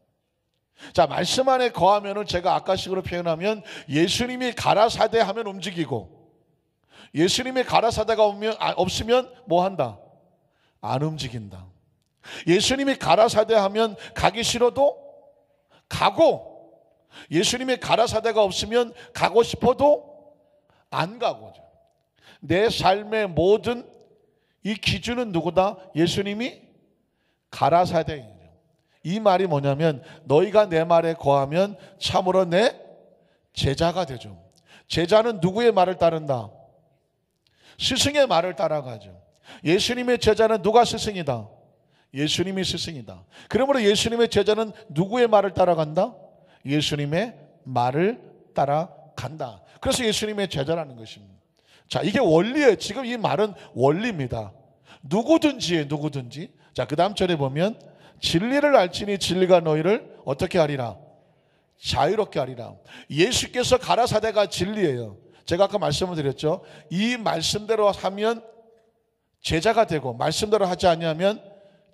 자, 말씀 안에 거하면을 제가 아까식으로 표현하면 예수님이 가라사대 하면 움직이고, 예수님의 가라사대가 없으면 뭐 한다? 안 움직인다. 예수님이 가라사대 하면 가기 싫어도 가고, 예수님의 가라사대가 없으면 가고 싶어도 안 가고. 내 삶의 모든 이 기준은 누구다? 예수님이 가라사대예요. 이 말이 뭐냐면 너희가 내 말에 거하면 참으로 내 제자가 되죠. 제자는 누구의 말을 따른다? 스승의 말을 따라가죠. 예수님의 제자는 누가 스승이다? 예수님이 스승이다. 그러므로 예수님의 제자는 누구의 말을 따라간다? 예수님의 말을 따라간다. 그래서 예수님의 제자라는 것입니다. 자, 이게 원리예요. 지금 이 말은 원리입니다. 누구든지. 자, 그 다음 절에 보면 진리를 알지니 진리가 너희를 어떻게 하리라? 자유롭게 하리라. 예수께서 가라사대가 진리예요. 제가 아까 말씀을 드렸죠. 이 말씀대로 하면 제자가 되고 말씀대로 하지 않으면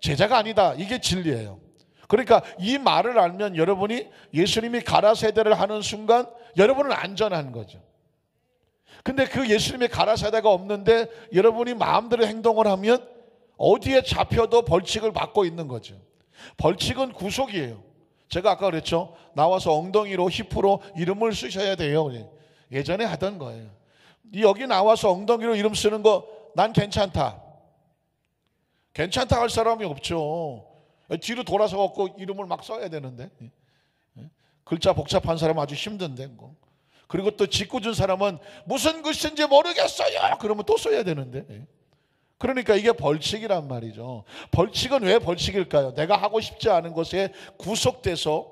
제자가 아니다. 이게 진리예요. 그러니까 이 말을 알면 여러분이 예수님이 가라사대를 하는 순간 여러분은 안전한 거죠. 근데 그 예수님의 가라사대가 없는데 여러분이 마음대로 행동을 하면 어디에 잡혀도 벌칙을 받고 있는 거죠. 벌칙은 구속이에요. 제가 아까 그랬죠. 나와서 엉덩이로 힙으로 이름을 쓰셔야 돼요. 예전에 하던 거예요. 여기 나와서 엉덩이로 이름 쓰는 거 난 괜찮다. 괜찮다 할 사람이 없죠. 뒤로 돌아서 갖고 이름을 막 써야 되는데. 글자 복잡한 사람은 아주 힘든데. 그리고 또 짓궂은 사람은 무슨 글씨인지 모르겠어요. 그러면 또 써야 되는데. 그러니까 이게 벌칙이란 말이죠. 벌칙은 왜 벌칙일까요? 내가 하고 싶지 않은 것에 구속돼서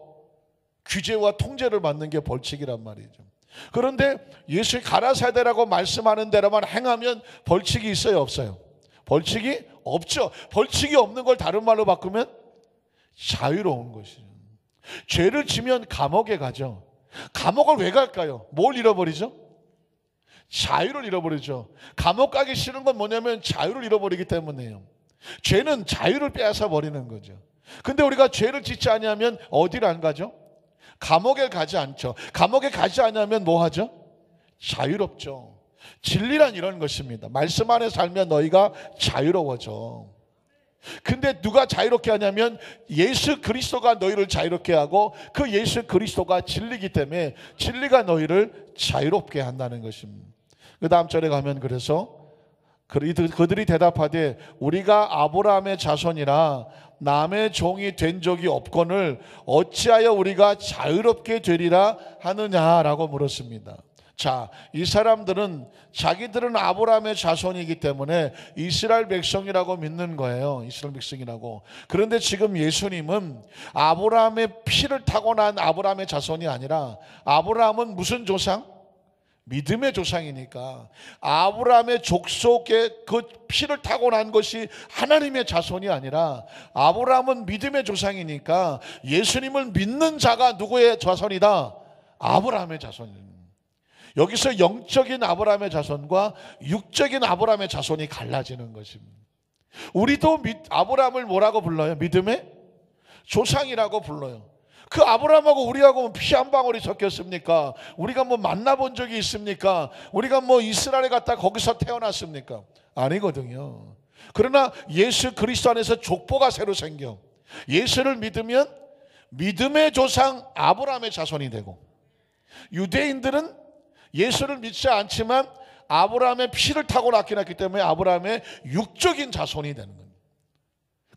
규제와 통제를 받는 게 벌칙이란 말이죠. 그런데 예수의 가라사대라고 말씀하는 대로만 행하면 벌칙이 있어요, 없어요? 벌칙이 없죠. 벌칙이 없는 걸 다른 말로 바꾸면 자유로운 것이죠. 죄를 지면 감옥에 가죠. 감옥을 왜 갈까요? 뭘 잃어버리죠? 자유를 잃어버리죠. 감옥 가기 싫은 건 뭐냐면 자유를 잃어버리기 때문이에요. 죄는 자유를 빼앗아 버리는 거죠. 근데 우리가 죄를 짓지 않으면 어디를 안 가죠? 감옥에 가지 않죠. 감옥에 가지 않으면 뭐 하죠? 자유롭죠. 진리란 이런 것입니다. 말씀 안에 살면 너희가 자유로워져. 근데 누가 자유롭게 하냐면 예수 그리스도가 너희를 자유롭게 하고 그 예수 그리스도가 진리이기 때문에 진리가 너희를 자유롭게 한다는 것입니다. 그 다음 절에 가면 그래서 그들이 대답하되 우리가 아브라함의 자손이라 남의 종이 된 적이 없거늘 어찌하여 우리가 자유롭게 되리라 하느냐라고 물었습니다. 자, 이 사람들은 자기들은 아브라함의 자손이기 때문에 이스라엘 백성이라고 믿는 거예요. 이스라엘 백성이라고. 그런데 지금 예수님은 아브라함의 피를 타고 난 아브라함의 자손이 아니라 아브라함은 무슨 조상? 믿음의 조상이니까 아브라함의 족속에 그 피를 타고 난 것이 하나님의 자손이 아니라 아브라함은 믿음의 조상이니까 예수님을 믿는 자가 누구의 자손이다? 아브라함의 자손입니다. 여기서 영적인 아브라함의 자손과 육적인 아브라함의 자손이 갈라지는 것입니다. 우리도 아브라함을 뭐라고 불러요? 믿음의 조상이라고 불러요. 그 아브라함하고 우리하고 피 한 방울이 섞였습니까? 우리가 뭐 만나본 적이 있습니까? 우리가 뭐 이스라엘에 갔다 거기서 태어났습니까? 아니거든요. 그러나 예수 그리스도 안에서 족보가 새로 생겨. 예수를 믿으면 믿음의 조상 아브라함의 자손이 되고, 유대인들은 예수를 믿지 않지만 아브라함의 피를 타고 낳기 때문에 아브라함의 육적인 자손이 되는 겁니다.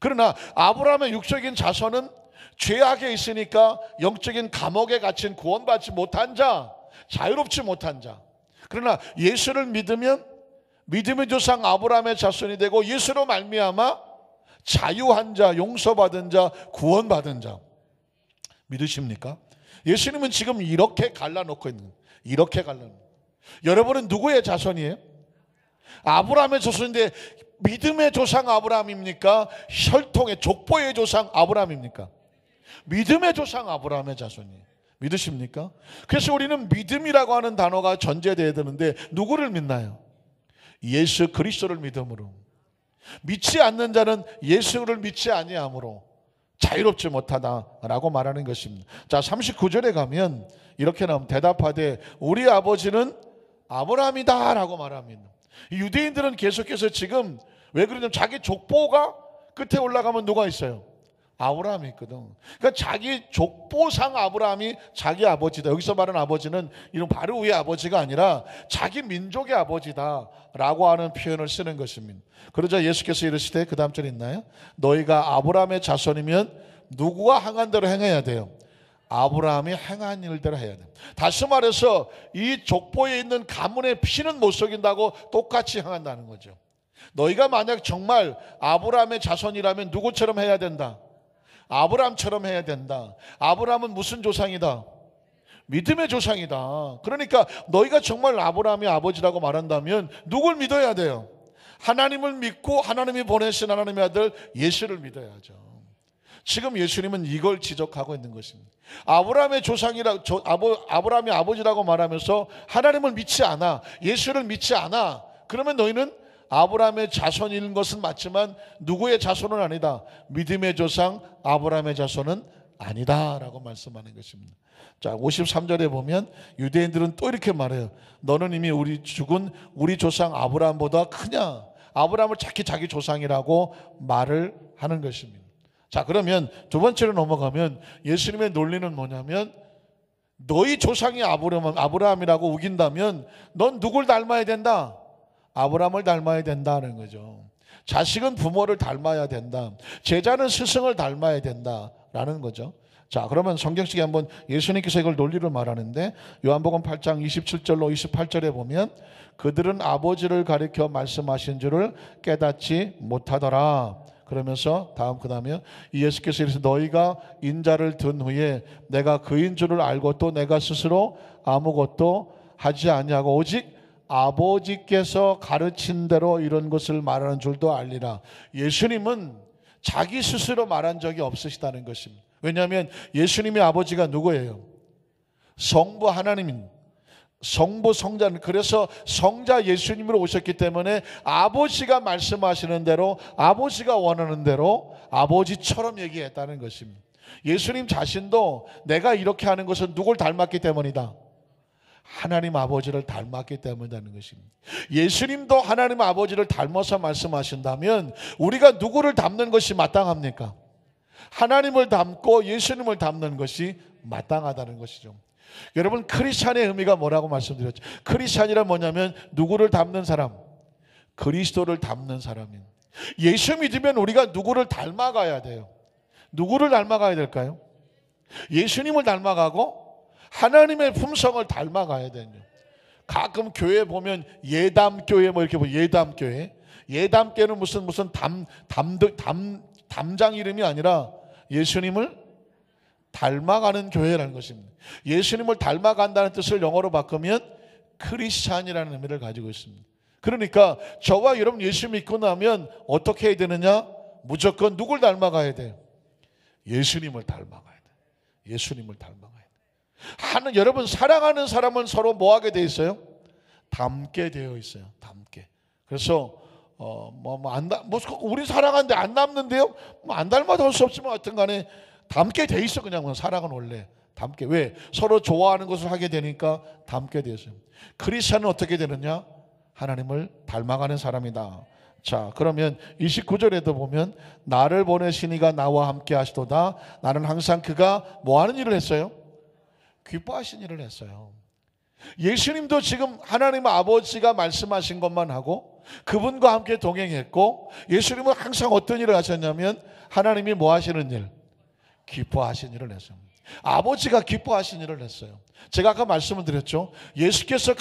그러나 아브라함의 육적인 자손은 죄악에 있으니까 영적인 감옥에 갇힌 구원받지 못한 자, 자유롭지 못한 자. 그러나 예수를 믿으면 믿음의 조상 아브라함의 자손이 되고 예수로 말미암아 자유한 자, 용서받은 자, 구원받은 자. 믿으십니까? 예수님은 지금 이렇게 갈라놓고 있는 거예요. 이렇게 갈라놓고. 여러분은 누구의 자손이에요? 아브라함의 자손인데 믿음의 조상 아브라함입니까? 혈통의 족보의 조상 아브라함입니까? 믿음의 조상 아브라함의 자손이에요. 믿으십니까? 그래서 우리는 믿음이라고 하는 단어가 전제되어야 되는데 누구를 믿나요? 예수 그리스도를 믿음으로. 믿지 않는 자는 예수를 믿지 아니함으로 자유롭지 못하다라고 말하는 것입니다. 자, 39절에 가면 이렇게 나오면 대답하되 우리 아버지는 아브라함이다 라고 말합니다. 유대인들은 계속해서 지금 왜 그러냐면 자기 족보가 끝에 올라가면 누가 있어요? 아브라함이 있거든. 그러니까 자기 족보상 아브라함이 자기 아버지다. 여기서 말하는 아버지는 이런 바로 위의 아버지가 아니라 자기 민족의 아버지다 라고 하는 표현을 쓰는 것입니다. 그러자 예수께서 이르시되 그 다음 절에 있나요? 너희가 아브라함의 자손이면 누구가 행한 대로 행해야 돼요? 아브라함이 행한 일대로 해야 돼요. 다시 말해서 이 족보에 있는 가문의 피는 못 속인다고 똑같이 행한다는 거죠. 너희가 만약 정말 아브라함의 자손이라면 누구처럼 해야 된다? 아브라함처럼 해야 된다. 아브라함은 무슨 조상이다? 믿음의 조상이다. 그러니까 너희가 정말 아브라함이 아버지라고 말한다면 누굴 믿어야 돼요? 하나님을 믿고 하나님이 보내신 하나님의 아들 예수를 믿어야죠. 지금 예수님은 이걸 지적하고 있는 것입니다. 아브라함의 조상이라 아브라함이 아버지라고 말하면서 하나님을 믿지 않아, 예수를 믿지 않아. 그러면 너희는 아브라함의 자손인 것은 맞지만 누구의 자손은 아니다. 믿음의 조상 아브라함의 자손은 아니다 라고 말씀하는 것입니다. 자, 53절에 보면 유대인들은 또 이렇게 말해요. 너는 이미 죽은 우리 조상 아브라함보다 크냐? 아브라함을 자기 조상이라고 말을 하는 것입니다. 자, 그러면 두 번째로 넘어가면 예수님의 논리는 뭐냐면 너희 조상이 아브라함이라고 우긴다면 넌 누굴 닮아야 된다? 아브라함을 닮아야 된다는 거죠. 자식은 부모를 닮아야 된다. 제자는 스승을 닮아야 된다라는 거죠. 자, 그러면 성경식에 한번 예수님께서 이걸 논리를 말하는데 요한복음 8장 27절로 28절에 보면 그들은 아버지를 가리켜 말씀하신 줄을 깨닫지 못하더라. 그러면서 그 다음에 예수께서 이르시되 너희가 인자를 든 후에 내가 그인 줄을 알고 또 내가 스스로 아무것도 하지 아니하고 오직 아버지께서 가르친 대로 이런 것을 말하는 줄도 알리라. 예수님은 자기 스스로 말한 적이 없으시다는 것입니다. 왜냐하면 예수님의 아버지가 누구예요? 성부 하나님인 성부 성자는, 그래서 성자 예수님으로 오셨기 때문에 아버지가 말씀하시는 대로 아버지가 원하는 대로 아버지처럼 얘기했다는 것입니다. 예수님 자신도 내가 이렇게 하는 것은 누굴 닮았기 때문이다? 하나님 아버지를 닮았기 때문이라는 것입니다. 예수님도 하나님 아버지를 닮아서 말씀하신다면 우리가 누구를 닮는 것이 마땅합니까? 하나님을 닮고 예수님을 닮는 것이 마땅하다는 것이죠. 여러분, 크리스찬의 의미가 뭐라고 말씀드렸죠? 크리스찬이란 뭐냐면 누구를 닮는 사람? 그리스도를 닮는 사람입니다. 예수 믿으면 우리가 누구를 닮아가야 돼요. 누구를 닮아가야 될까요? 예수님을 닮아가고 하나님의 품성을 닮아가야 돼요. 가끔 교회 보면 예담교회 뭐 이렇게 보면 예담교회는 무슨 담장 이름이 아니라 예수님을 닮아가는 교회라는 것입니다. 예수님을 닮아간다는 뜻을 영어로 바꾸면 크리스찬이라는 의미를 가지고 있습니다. 그러니까 저와 여러분 예수 믿고 나면 어떻게 해야 되느냐? 무조건 누굴 닮아가야 돼요? 예수님을 닮아가야 돼요. 예수님을 닮아가야 돼요. 여러분, 사랑하는 사람은 서로 뭐 하게 돼 있어요? 닮게 되어 있어요. 닮게. 그래서 우리 사랑하는데 안 닮는데요? 안 닮아도 할 수 없지만 하여튼 간에 닮게 돼 있어. 그냥 사랑은 원래 닮게. 왜? 서로 좋아하는 것을 하게 되니까 닮게 돼 있어요. 크리스찬은 어떻게 되느냐? 하나님을 닮아가는 사람이다. 자, 그러면 29절에도 보면 나를 보내신 이가 나와 함께 하시도다. 나는 항상 그가 뭐 하는 일을 했어요? 기뻐하신 일을 했어요. 예수님도 지금 하나님 아버지가 말씀하신 것만 하고 그분과 함께 동행했고, 예수님은 항상 어떤 일을 하셨냐면 하나님이 뭐 하시는 일? 기뻐하신 일을 했어요. 아버지가 기뻐하신 일을 했어요. 제가 아까 말씀을 드렸죠. 예수께서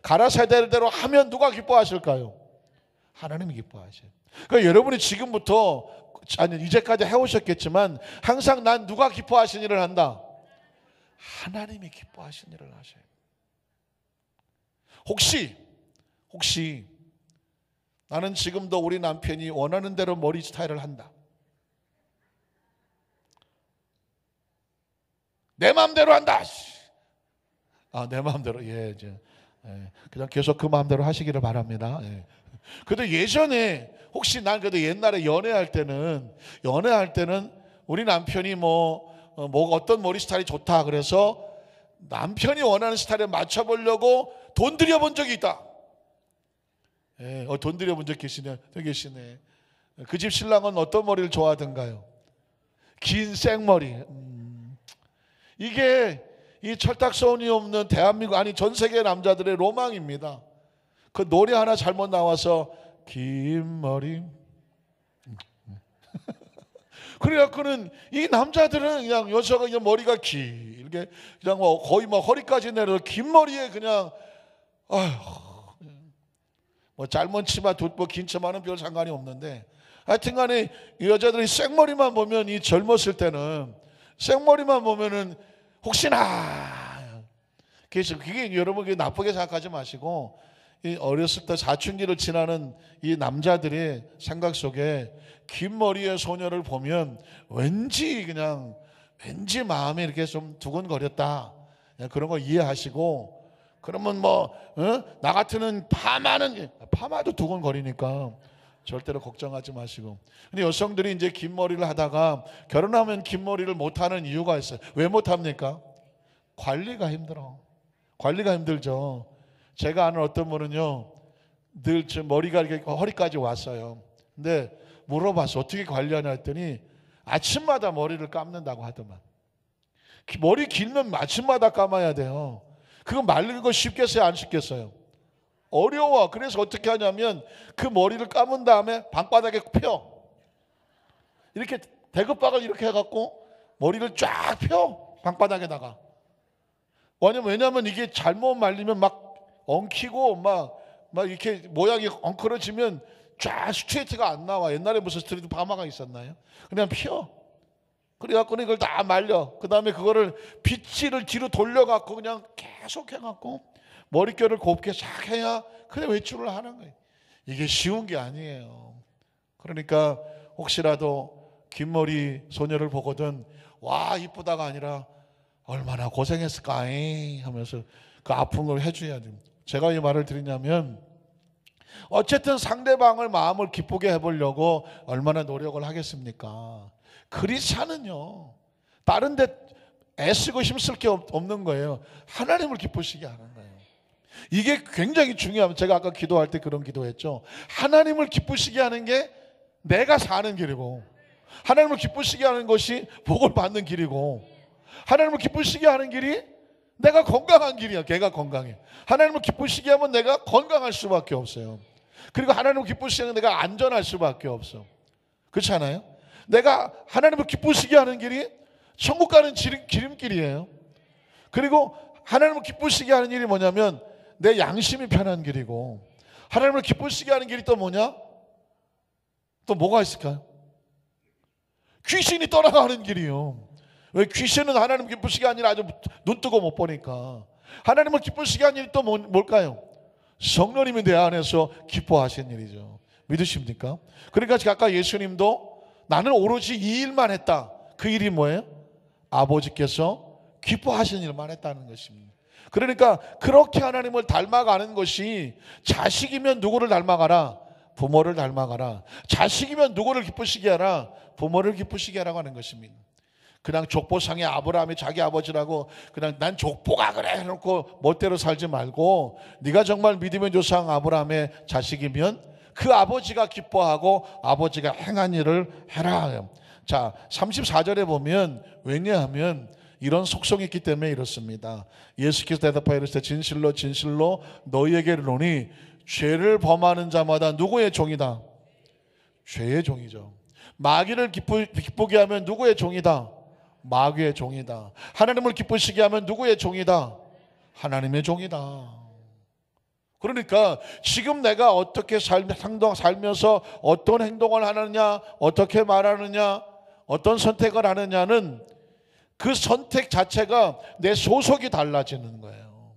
가라사대대로 하면 누가 기뻐하실까요? 하나님이 기뻐하셔요. 그러니까 여러분이 지금부터, 아니 이제까지 해오셨겠지만 항상 난 누가 기뻐하신 일을 한다? 하나님이 기뻐하신 일을 하셔요. 혹시 나는 지금도 우리 남편이 원하는 대로 머리 스타일을 한다. 내 마음대로 한다. 내 마음대로. 이제 그냥 계속 그 마음대로 하시기를 바랍니다. 그래도 예전에 혹시 난 그래도 옛날에 연애할 때는 우리 남편이 뭐 어떤 머리 스타일이 좋다 그래서 남편이 원하는 스타일에 맞춰보려고 돈 들여본 적이 있다. 돈 들여본 적 계시네. 계시네. 그 집 신랑은 어떤 머리를 좋아하던가요? 긴 생머리. 이게 이 철딱서운이 없는 대한민국, 아니 전 세계 남자들의 로망입니다. 그 노래 하나 잘못 나와서 긴 머리. 그래갖고는 이 남자들은 그냥 여자가 그냥 머리가 길게 그냥 뭐 거의 뭐 허리까지 내려서 긴 머리에 그냥 뭐 짧은 치마 뭐 긴 치마는 별 상관이 없는데 하여튼간에 이 여자들이 생머리만 보면 이 젊었을 때는 생머리만 보면은 혹시나 그래서 그게 여러분 그게 나쁘게 생각하지 마시고 이 어렸을 때 사춘기를 지나는 이 남자들의 생각 속에 긴 머리의 소녀를 보면 왠지 마음이 이렇게 좀 두근거렸다. 그런 거 이해하시고 그러면 나 같으면 파마도 두근거리니까 절대로 걱정하지 마시고. 근데 여성들이 이제 긴 머리를 하다가 결혼하면 긴 머리를 못하는 이유가 있어요. 왜 못합니까? 관리가 힘들죠. 제가 아는 어떤 분은요 늘 제 머리가 이렇게 허리까지 왔어요. 근데 물어봤어. 어떻게 관리하냐 했더니 아침마다 머리를 감는다고 하더만. 머리 길면 아침마다 감아야 돼요. 그거 말리는 거 쉽겠어요? 안 쉽겠어요? 어려워. 그래서 어떻게 하냐면 그 머리를 감은 다음에 방바닥에 펴. 이렇게 대급박을 이렇게 해갖고 머리를 쫙 펴. 방바닥에다가. 왜냐면 이게 잘못 말리면 막 엉키고 막 이렇게 모양이 엉클어지면 쫙 스트레이트가 안 나와. 옛날에 무슨 스트레이트 파마가 있었나요? 그냥 펴. 그래갖고 이걸 다 말려. 그 다음에 그거를 빗질을 뒤로 돌려갖고 그냥 계속 해갖고 머릿결을 곱게 싹 해야 그냥 외출을 하는 거예요. 이게 쉬운 게 아니에요. 그러니까 혹시라도 긴 머리 소녀를 보거든 와 이쁘다가 아니라 얼마나 고생했을까 하면서 그 아픈 걸 해줘야 됩니다. 제가 이 말을 드리냐면 어쨌든 상대방을 마음을 기쁘게 해보려고 얼마나 노력을 하겠습니까? 크리스찬은요 다른 데 애쓰고 힘쓸 게 없는 거예요. 하나님을 기쁘시게 하는 거예요. 이게 굉장히 중요합니다. 제가 아까 기도할 때 그런 기도했죠. 하나님을 기쁘시게 하는 게 내가 사는 길이고 하나님을 기쁘시게 하는 것이 복을 받는 길이고 하나님을 기쁘시게 하는 길이 내가 건강한 길이야. 걔가 건강해. 하나님을 기쁘시게 하면 내가 건강할 수밖에 없어요. 그리고 하나님을 기쁘시게 하면 내가 안전할 수밖에 없어. 그렇지 않아요? 내가 하나님을 기쁘시게 하는 길이 천국 가는 지름길이에요. 그리고 하나님을 기쁘시게 하는 일이 뭐냐면 내 양심이 편한 길이고 하나님을 기쁘시게 하는 길이 또 뭐냐? 또 뭐가 있을까요? 귀신이 떠나가는 길이요. 왜 귀신은 하나님 기쁘시게 하는 일 아주 눈뜨고 못 보니까. 하나님을 기쁘시게 하는 일이 또 뭘까요? 성령님이 내 안에서 기뻐하신 일이죠. 믿으십니까? 그러니까 아까 예수님도 나는 오로지 이 일만 했다. 그 일이 뭐예요? 아버지께서 기뻐하신 일만 했다는 것입니다. 그러니까 그렇게 하나님을 닮아가는 것이 자식이면 누구를 닮아가라? 부모를 닮아가라. 자식이면 누구를 기쁘시게 하라? 부모를 기쁘시게 하라고 하는 것입니다. 그냥 족보상의 아브라함이 자기 아버지라고 그냥 난 족보가 그래 해놓고 멋대로 살지 말고 네가 정말 믿음의 조상 아브라함의 자식이면 그 아버지가 기뻐하고 아버지가 행한 일을 해라. 자 34절에 보면 왜냐하면 이런 속성이 있기 때문에 이렇습니다. 예수께서 대답하여 이르시되 진실로 진실로 너희에게 이르노니 죄를 범하는 자마다 누구의 종이다? 죄의 종이죠. 마귀를 기쁘게 하면 누구의 종이다? 마귀의 종이다. 하나님을 기쁘시게 하면 누구의 종이다? 하나님의 종이다. 그러니까 지금 내가 어떻게 살면서 어떤 행동을 하느냐, 어떻게 말하느냐, 어떤 선택을 하느냐는 그 선택 자체가 내 소속이 달라지는 거예요.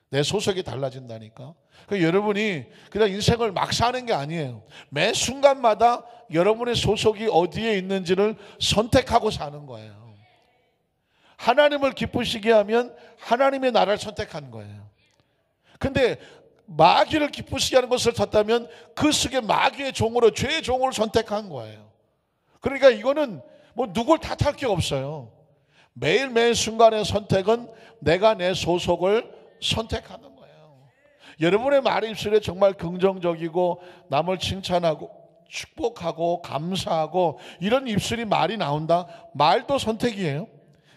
내 소속이 달라진다니까. 그러니까 여러분이 그냥 인생을 막 사는 게 아니에요. 매 순간마다 여러분의 소속이 어디에 있는지를 선택하고 사는 거예요. 하나님을 기쁘시게 하면 하나님의 나라를 선택한 거예요. 근데 마귀를 기쁘시게 하는 것을 찾다면 그 속에 마귀의 종으로, 죄의 종을 선택한 거예요. 그러니까 이거는 뭐 누굴 탓할 게 없어요. 매일매일 순간의 선택은 내가 내 소속을 선택하는 거예요. 여러분의 말 입술에 정말 긍정적이고 남을 칭찬하고 축복하고 감사하고 이런 입술이 말이 나온다? 말도 선택이에요.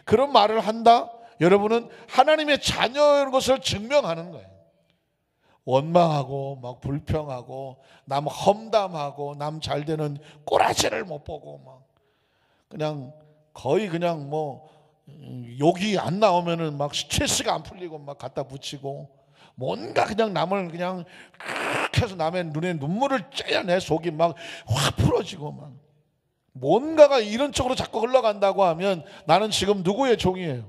그런 말을 한다? 여러분은 하나님의 자녀인 것을 증명하는 거예요. 원망하고 막 불평하고 남 험담하고 남 잘되는 꼬라지를 못 보고 막 그냥 거의 그냥 뭐 욕이 안 나오면은 막 스트레스가 안 풀리고 막 갖다 붙이고 뭔가 그냥 남을 그냥 해서 남의 눈에 눈물을 쬐야 내 속이 막 확 풀어지고 막 뭔가가 이런 쪽으로 자꾸 흘러간다고 하면 나는 지금 누구의 종이에요?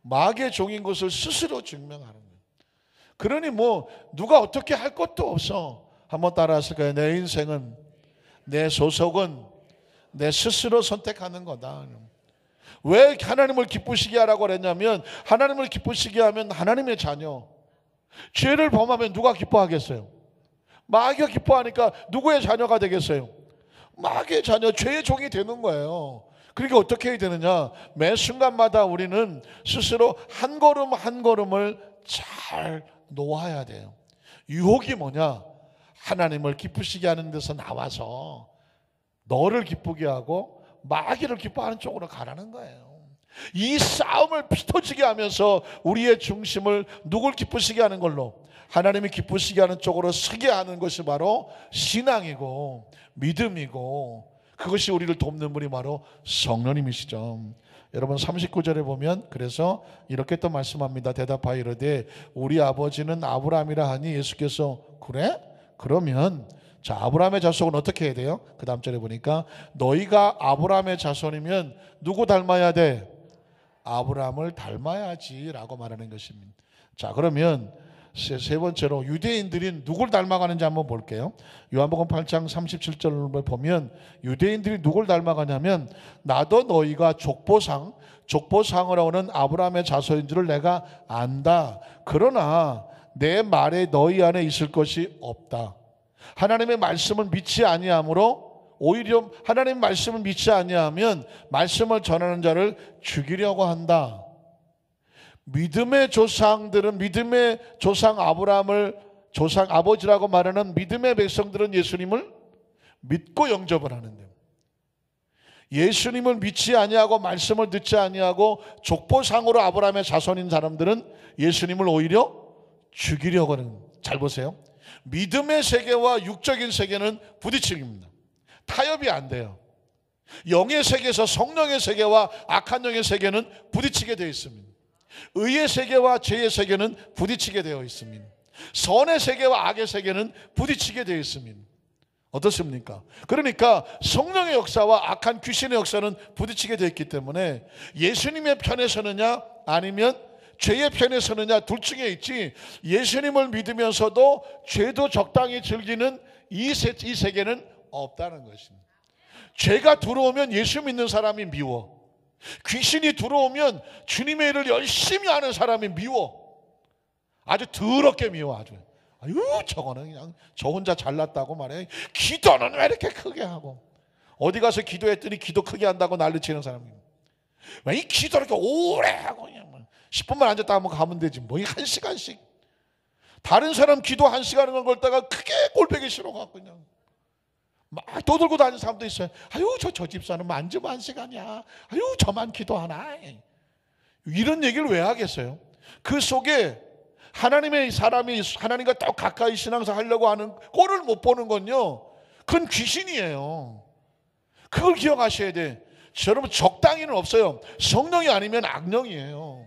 마귀의 종인 것을 스스로 증명하는 거예요. 그러니 뭐 누가 어떻게 할 것도 없어. 한번 따라하실까요? 내 인생은, 내 소속은 내 스스로 선택하는 거다. 왜 하나님을 기쁘시게 하라고 그랬냐면 하나님을 기쁘시게 하면 하나님의 자녀. 죄를 범하면 누가 기뻐하겠어요? 마귀가 기뻐하니까 누구의 자녀가 되겠어요? 마귀의 자녀, 죄의 종이 되는 거예요. 그러니까 어떻게 해야 되느냐? 매 순간마다 우리는 스스로 한 걸음 한 걸음을 잘 놓아야 돼요. 유혹이 뭐냐? 하나님을 기쁘시게 하는 데서 나와서 너를 기쁘게 하고 마귀를 기뻐하는 쪽으로 가라는 거예요. 이 싸움을 피터지게 하면서 우리의 중심을 누굴 기쁘시게 하는 걸로, 하나님이 기쁘시게 하는 쪽으로 서게 하는 것이 바로 신앙이고 믿음이고, 그것이 우리를 돕는 분이 바로 성령님이시죠. 여러분 39절에 보면 그래서 이렇게 또 말씀합니다. 대답하여 이르되 우리 아버지는 아브라함이라 하니 예수께서 그래? 그러면 자, 아브라함의 자손은 어떻게 해야 돼요? 그 다음 절에 보니까 너희가 아브라함의 자손이면 누구 닮아야 돼? 아브라함을 닮아야지 라고 말하는 것입니다. 자, 그러면 세 번째로 유대인들이 누굴 닮아가는지 한번 볼게요. 요한복음 8장 37절을 보면 유대인들이 누굴 닮아가냐면 나도 너희가 족보상으로 오는 아브라함의 자손인 줄을 내가 안다. 그러나 내 말에 너희 안에 있을 것이 없다. 하나님의 말씀을 믿지 아니하므로 오히려 하나님의 말씀을 믿지 아니하면 말씀을 전하는 자를 죽이려고 한다. 믿음의 조상들은, 믿음의 조상 아브라함을 조상 아버지라고 말하는 믿음의 백성들은 예수님을 믿고 영접을 하는데, 예수님을 믿지 아니하고 말씀을 듣지 아니하고 족보상으로 아브라함의 자손인 사람들은 예수님을 오히려 죽이려고 하는. 잘 보세요. 믿음의 세계와 육적인 세계는 부딪힘입니다. 타협이 안 돼요. 영의 세계에서 성령의 세계와 악한 영의 세계는 부딪히게 되어 있습니다. 의의 세계와 죄의 세계는 부딪히게 되어 있습니다. 선의 세계와 악의 세계는 부딪히게 되어 있습니다. 어떻습니까? 그러니까 성령의 역사와 악한 귀신의 역사는 부딪히게 되어 있기 때문에 예수님의 편에 서느냐 아니면 죄의 편에 서느냐 둘 중에 있지, 예수님을 믿으면서도 죄도 적당히 즐기는 이 세계는 없다는 것입니다. 죄가 들어오면 예수 믿는 사람이 미워. 귀신이 들어오면 주님의 일을 열심히 하는 사람이 미워. 아주 더럽게 미워. 아주 아유 저거는 그냥 저 혼자 잘났다고 말해. 기도는 왜 이렇게 크게 하고, 어디 가서 기도했더니 기도 크게 한다고 난리치는 사람입니다. 왜 이 기도를 이렇게 오래 하고 그냥 10분만 앉았다 한번 가면 되지 뭐 1시간씩. 다른 사람 기도 1시간을 걸다가 크게 골뱅이 싫어갖고 그냥 막 떠들고 다니는 사람도 있어요. 아유 저 집사는 만지면 1시간이야. 아유 저만 기도하나. 이런 얘기를 왜 하겠어요? 그 속에 하나님의 사람이 하나님과 더 가까이 신앙생활 하려고 하는 꼴을 못 보는 건요, 그건 귀신이에요. 그걸 기억하셔야 돼. 여러분 적당히는 없어요. 성령이 아니면 악령이에요.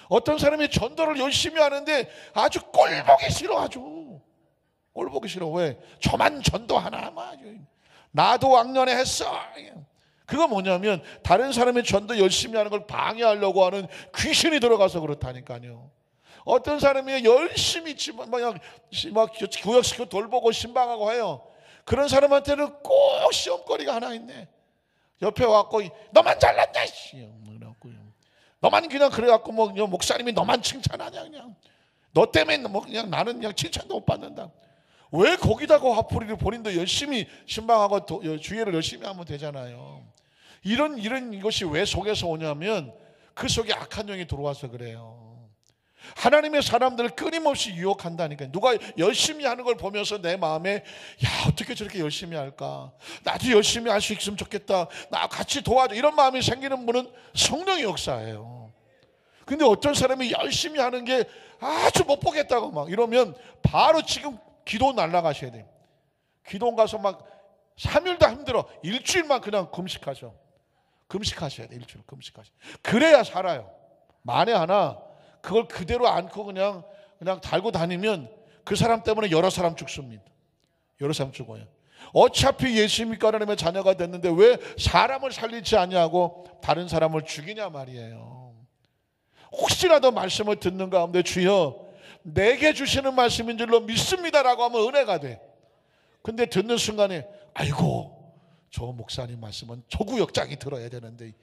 어떤 사람이 전도를 열심히 하는데 아주 꼴보기 싫어. 아주 꼴보기 싫어. 왜? 저만 전도하나? 나도 왕년에 했어. 그거 뭐냐면 다른 사람의 전도 열심히 하는 걸 방해하려고 하는 귀신이 들어가서 그렇다니까요. 어떤 사람이 열심히 막 교역시키고 돌보고 신방하고 해요. 그런 사람한테는 꼭 시험거리가 하나 있네. 옆에 와갖고 너만 잘났냐? 너만 그냥 그래갖고 뭐 목사님이 너만 칭찬하냐, 그냥 너 때문에 뭐 그냥 나는 그냥 칭찬도 못 받는다. 왜 거기다가 화풀이를 본인도 열심히 신방하고 주의를 열심히 하면 되잖아요. 이런 이것이 왜 속에서 오냐면 그 속에 악한 영이 들어와서 그래요. 하나님의 사람들을 끊임없이 유혹한다니까요. 누가 열심히 하는 걸 보면서 내 마음에 야, 어떻게 저렇게 열심히 할까? 나도 열심히 할 수 있으면 좋겠다. 나 같이 도와줘. 이런 마음이 생기는 분은 성령의 역사예요. 근데 어떤 사람이 열심히 하는 게 아주 못 보겠다고 막 이러면 바로 지금 기도 날라가셔야 돼요. 기도 가서 막 3일도 힘들어. 일주일만 그냥 금식하셔야 돼. 일주일 금식하셔. 그래야 살아요. 만에 하나 그걸 그대로 안고 그냥 달고 다니면 그 사람 때문에 여러 사람 죽습니다. 여러 사람 죽어요. 어차피 예수 믿고 하나님의 자녀가 됐는데 왜 사람을 살리지 않냐고 다른 사람을 죽이냐 말이에요. 혹시라도 말씀을 듣는 가운데 주여 내게 주시는 말씀인 줄로 믿습니다라고 하면 은혜가 돼. 근데 듣는 순간에 아이고 저 목사님 말씀은 조구역장이 들어야 되는데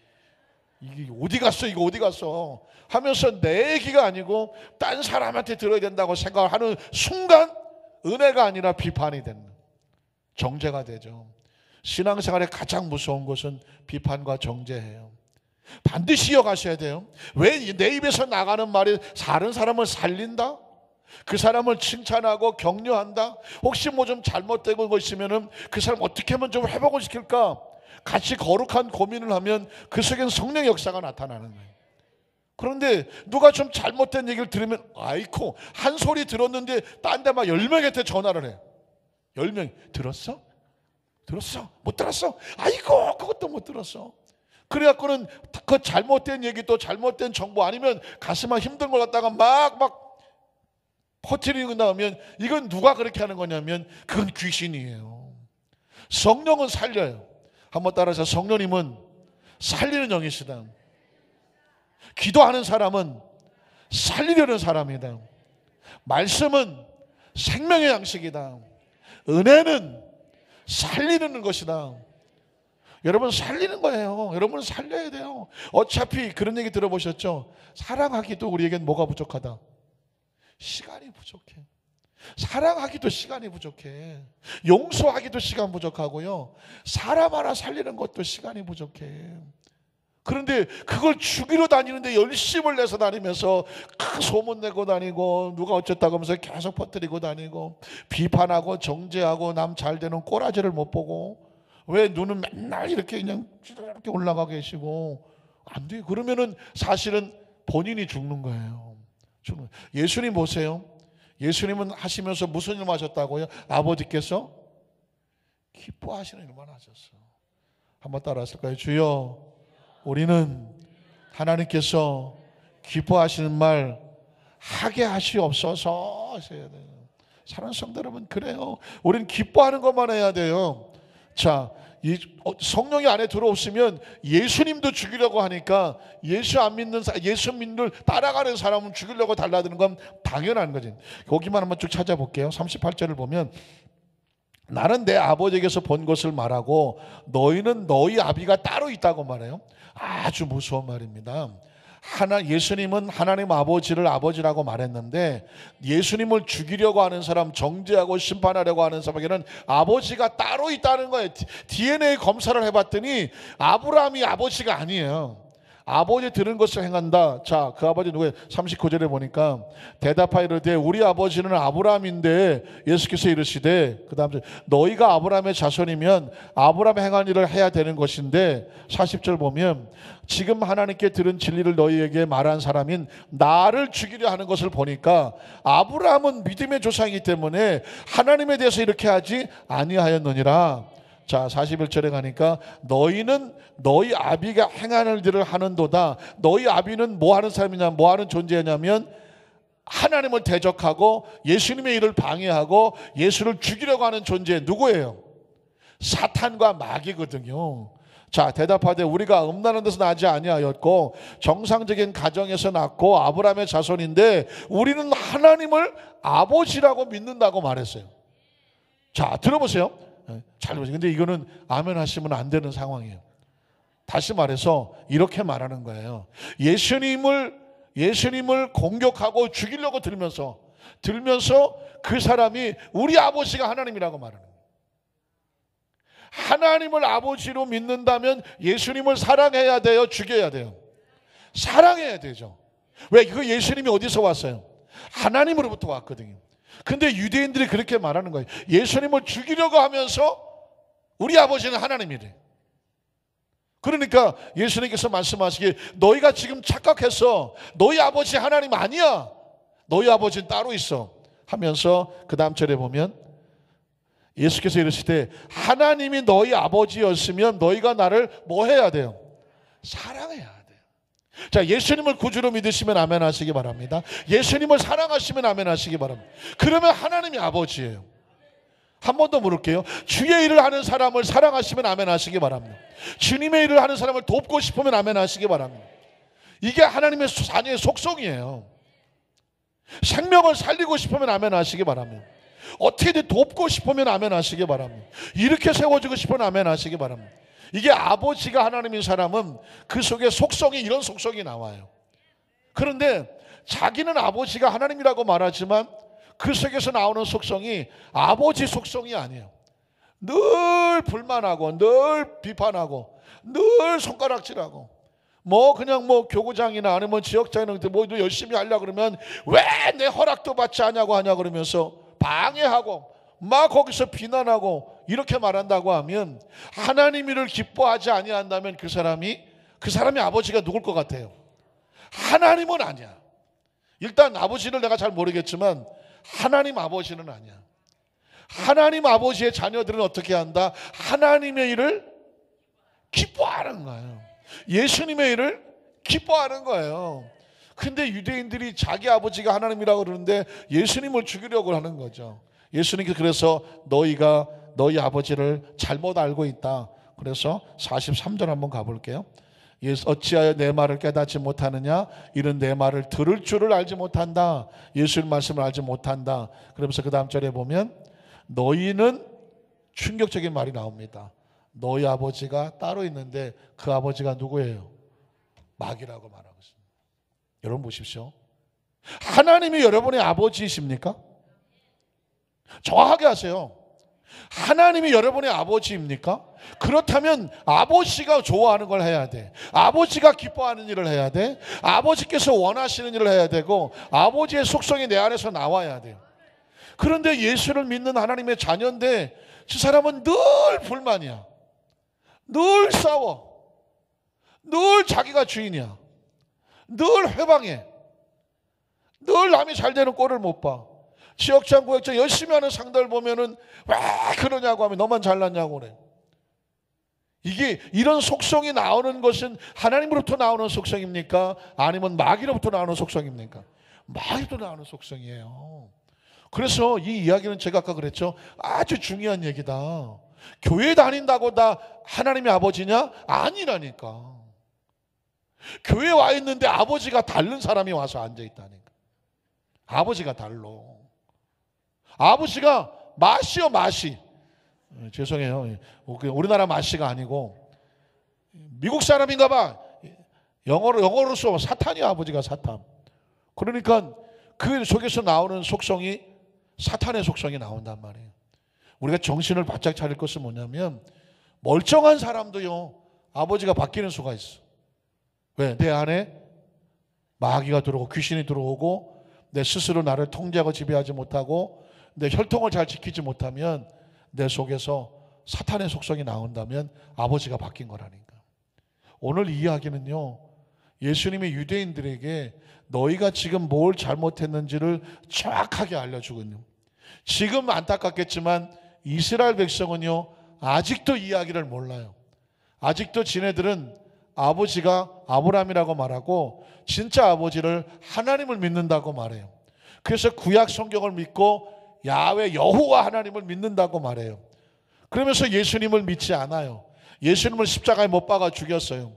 이게 어디 갔어, 이거 어디 갔어 하면서 내 얘기가 아니고 딴 사람한테 들어야 된다고 생각하는 순간 은혜가 아니라 비판이 되는, 정죄가 되죠. 신앙생활의 가장 무서운 것은 비판과 정죄예요. 반드시 이어가셔야 돼요. 왜 내 입에서 나가는 말이 다른 사람을 살린다? 그 사람을 칭찬하고 격려한다? 혹시 뭐 좀 잘못되고 있으면 그 사람 어떻게 하면 좀 회복을 시킬까? 같이 거룩한 고민을 하면 그 속엔 성령의 역사가 나타나는 거예요. 그런데 누가 좀 잘못된 얘기를 들으면 아이코 한 소리 들었는데 딴 데 막 10명한테 전화를 해. 10명 들었어? 들었어? 못 들었어? 아이고 그것도 못 들었어. 그래갖고는 그 잘못된 얘기 또 잘못된 정보 아니면 가슴만 힘든 걸 갖다가 막 퍼뜨리고 나오면 이건 누가 그렇게 하는 거냐면 그건 귀신이에요. 성령은 살려요. 한번 따라서 성령님은 살리는 영이시다. 기도하는 사람은 살리려는 사람이다. 말씀은 생명의 양식이다. 은혜는 살리는 것이다. 여러분 살리는 거예요. 여러분은 살려야 돼요. 어차피 그런 얘기 들어보셨죠? 사랑하기도 우리에겐 뭐가 부족하다? 시간이 부족해. 사랑하기도 시간이 부족해. 용서하기도 시간 부족하고요. 사람 하나 살리는 것도 시간이 부족해. 그런데 그걸 죽이러 다니는데 열심을 내서 다니면서 소문내고 다니고 누가 어쨌다고 하면서 계속 퍼뜨리고 다니고 비판하고 정죄하고 남 잘되는 꼬라지를 못 보고 왜 눈은 맨날 이렇게 그냥 이렇게 올라가 계시고 안 돼요. 그러면은 사실은 본인이 죽는 거예요. 예수님 보세요. 예수님은 하시면서 무슨 일 하셨다고요? 아버지께서 기뻐하시는 일만 하셨어요. 한번 따라하실까요? 주여 우리는 하나님께서 기뻐하시는 말 하게 하시옵소서 하셔야 돼요. 사랑하는 성도 여러분 그래요. 우리는 기뻐하는 것만 해야 돼요. 자, 성령이 안에 들어오시면 예수님도 죽이려고 하니까 예수 안 믿는 예수 믿는 따라가는 사람은 죽이려고 달라드는 건 당연한 거지. 거기만 한번 쭉 찾아볼게요. 38절을 보면 나는 내 아버지에게서 본 것을 말하고 너희는 너희 아비가 따로 있다고 말해요. 아주 무서운 말입니다. 예수님은 하나님 아버지를 아버지라고 말했는데 예수님을 죽이려고 하는 사람, 정죄하고 심판하려고 하는 사람에게는 아버지가 따로 있다는 거예요. DNA 검사를 해봤더니 아브라함이 아버지가 아니에요. 아버지 들은 것을 행한다. 자, 그 아버지 누구예요? 39절에 보니까 대답하여 이르되 우리 아버지는 아브라함인데 예수께서 이르시되 그 다음 절 너희가 아브라함의 자손이면 아브라함이 행한 일을 해야 되는 것인데 40절 보면 지금 하나님께 들은 진리를 너희에게 말한 사람인 나를 죽이려 하는 것을 보니까 아브라함은 믿음의 조상이기 때문에 하나님에 대해서 이렇게 하지 아니하였느니라. 자, 41절에 가니까 너희는 너희 아비가 행하는 일을 하는도다. 너희 아비는 뭐 하는 사람이냐, 뭐 하는 존재냐면 하나님을 대적하고 예수님의 일을 방해하고 예수를 죽이려고 하는 존재 누구예요? 사탄과 마귀거든요. 자, 대답하되 우리가 음란한 데서 나지 아니하였고 정상적인 가정에서 낳고 아브라함의 자손인데 우리는 하나님을 아버지라고 믿는다고 말했어요. 자, 들어보세요. 잘 보세요. 근데 이거는 아멘 하시면 안 되는 상황이에요. 다시 말해서 이렇게 말하는 거예요. 예수님을 공격하고 죽이려고 들면서 그 사람이 우리 아버지가 하나님이라고 말하는 거예요. 하나님을 아버지로 믿는다면 예수님을 사랑해야 돼요? 죽여야 돼요? 사랑해야 되죠. 왜? 그 예수님이 어디서 왔어요? 하나님으로부터 왔거든요. 근데 유대인들이 그렇게 말하는 거예요. 예수님을 죽이려고 하면서 우리 아버지는 하나님이래. 그러니까 예수님께서 말씀하시기에 너희가 지금 착각했어. 너희 아버지 하나님 아니야. 너희 아버지는 따로 있어. 하면서 그 다음 절에 보면 예수께서 이르시되 하나님이 너희 아버지였으면 너희가 나를 뭐 해야 돼요? 사랑해야 돼요. 자, 예수님을 구주로 믿으시면 아멘 하시기 바랍니다. 예수님을 사랑하시면 아멘 하시기 바랍니다. 그러면 하나님이 아버지예요. 한 번 더 물을게요. 주의 일을 하는 사람을 사랑하시면 아멘 하시기 바랍니다. 주님의 일을 하는 사람을 돕고 싶으면 아멘 하시기 바랍니다. 이게 하나님의 자녀의 속성이에요. 생명을 살리고 싶으면 아멘 하시기 바랍니다. 어떻게든 돕고 싶으면 아멘 하시기 바랍니다. 이렇게 세워주고 싶으면 아멘 하시기 바랍니다. 이게 아버지가 하나님인 사람은 그 속에 속성이 이런 속성이 나와요. 그런데 자기는 아버지가 하나님이라고 말하지만 그 속에서 나오는 속성이 아버지 속성이 아니에요. 늘 불만하고 늘 비판하고 늘 손가락질하고 그냥 교구장이나 아니면 지역장이나 열심히 하려고 그러면 왜 내 허락도 받지 않냐고 하냐 그러면서 방해하고 막 거기서 비난하고 이렇게 말한다고 하면 하나님 일을 기뻐하지 아니한다면 그 사람이 아버지가 누굴 것 같아요? 하나님은 아니야. 일단 아버지를 내가 잘 모르겠지만 하나님 아버지는 아니야. 하나님 아버지의 자녀들은 어떻게 한다? 하나님의 일을 기뻐하는 거예요. 예수님의 일을 기뻐하는 거예요. 근데 유대인들이 자기 아버지가 하나님이라고 그러는데 예수님을 죽이려고 하는 거죠. 예수님께서 그래서 너희가 너희 아버지를 잘못 알고 있다. 그래서 43절 한번 가볼게요. 어찌하여 내 말을 깨닫지 못하느냐? 이는 내 말을 들을 줄을 알지 못한다. 예수님 말씀을 알지 못한다. 그러면서 그 다음 절에 보면 너희는 충격적인 말이 나옵니다. 너희 아버지가 따로 있는데 그 아버지가 누구예요? 마귀라고 말하고 있습니다. 여러분 보십시오. 하나님이 여러분의 아버지이십니까? 정확하게 하세요. 하나님이 여러분의 아버지입니까? 그렇다면 아버지가 좋아하는 걸 해야 돼. 아버지가 기뻐하는 일을 해야 돼. 아버지께서 원하시는 일을 해야 되고 아버지의 속성이 내 안에서 나와야 돼요. 그런데 예수를 믿는 하나님의 자녀인데 그 사람은 늘 불만이야. 늘 싸워. 늘 자기가 주인이야. 늘 회방해. 늘 남이 잘 되는 꼴을 못 봐. 지역장 구역장 열심히 하는 상대를 보면은 왜 그러냐고 하면 너만 잘났냐고 그래. 이게 이런 속성이 나오는 것은 하나님으로부터 나오는 속성입니까? 아니면 마귀로부터 나오는 속성입니까? 마귀로부터 나오는 속성이에요. 그래서 이 이야기는 제가 아까 그랬죠. 아주 중요한 얘기다. 교회 다닌다고 다 하나님의 아버지냐? 아니라니까. 교회 와 있는데 아버지가 다른 사람이 와서 앉아 있다니까. 아버지가 달라. 아버지가 마시요 마시. 죄송해요. 우리나라 마시가 아니고 미국 사람인가 봐. 영어로 써 사탄이야. 아버지가 사탄. 그러니까 그 속에서 나오는 속성이 사탄의 속성이 나온단 말이에요. 우리가 정신을 바짝 차릴 것은 뭐냐면 멀쩡한 사람도요 아버지가 바뀌는 수가 있어. 왜? 내 안에 마귀가 들어오고 귀신이 들어오고 내 스스로 나를 통제하고 지배하지 못하고 내 혈통을 잘 지키지 못하면 내 속에서 사탄의 속성이 나온다면 아버지가 바뀐 거라니까. 오늘 이 이야기는요 예수님이 유대인들에게 너희가 지금 뭘 잘못했는지를 정확하게 알려주거든요. 지금 안타깝겠지만 이스라엘 백성은요 아직도 이 이야기를 몰라요. 아직도 지네들은 아버지가 아브라함이라고 말하고 진짜 아버지를 하나님을 믿는다고 말해요. 그래서 구약 성경을 믿고 야훼 여호와 하나님을 믿는다고 말해요. 그러면서 예수님을 믿지 않아요. 예수님을 십자가에 못 박아 죽였어요.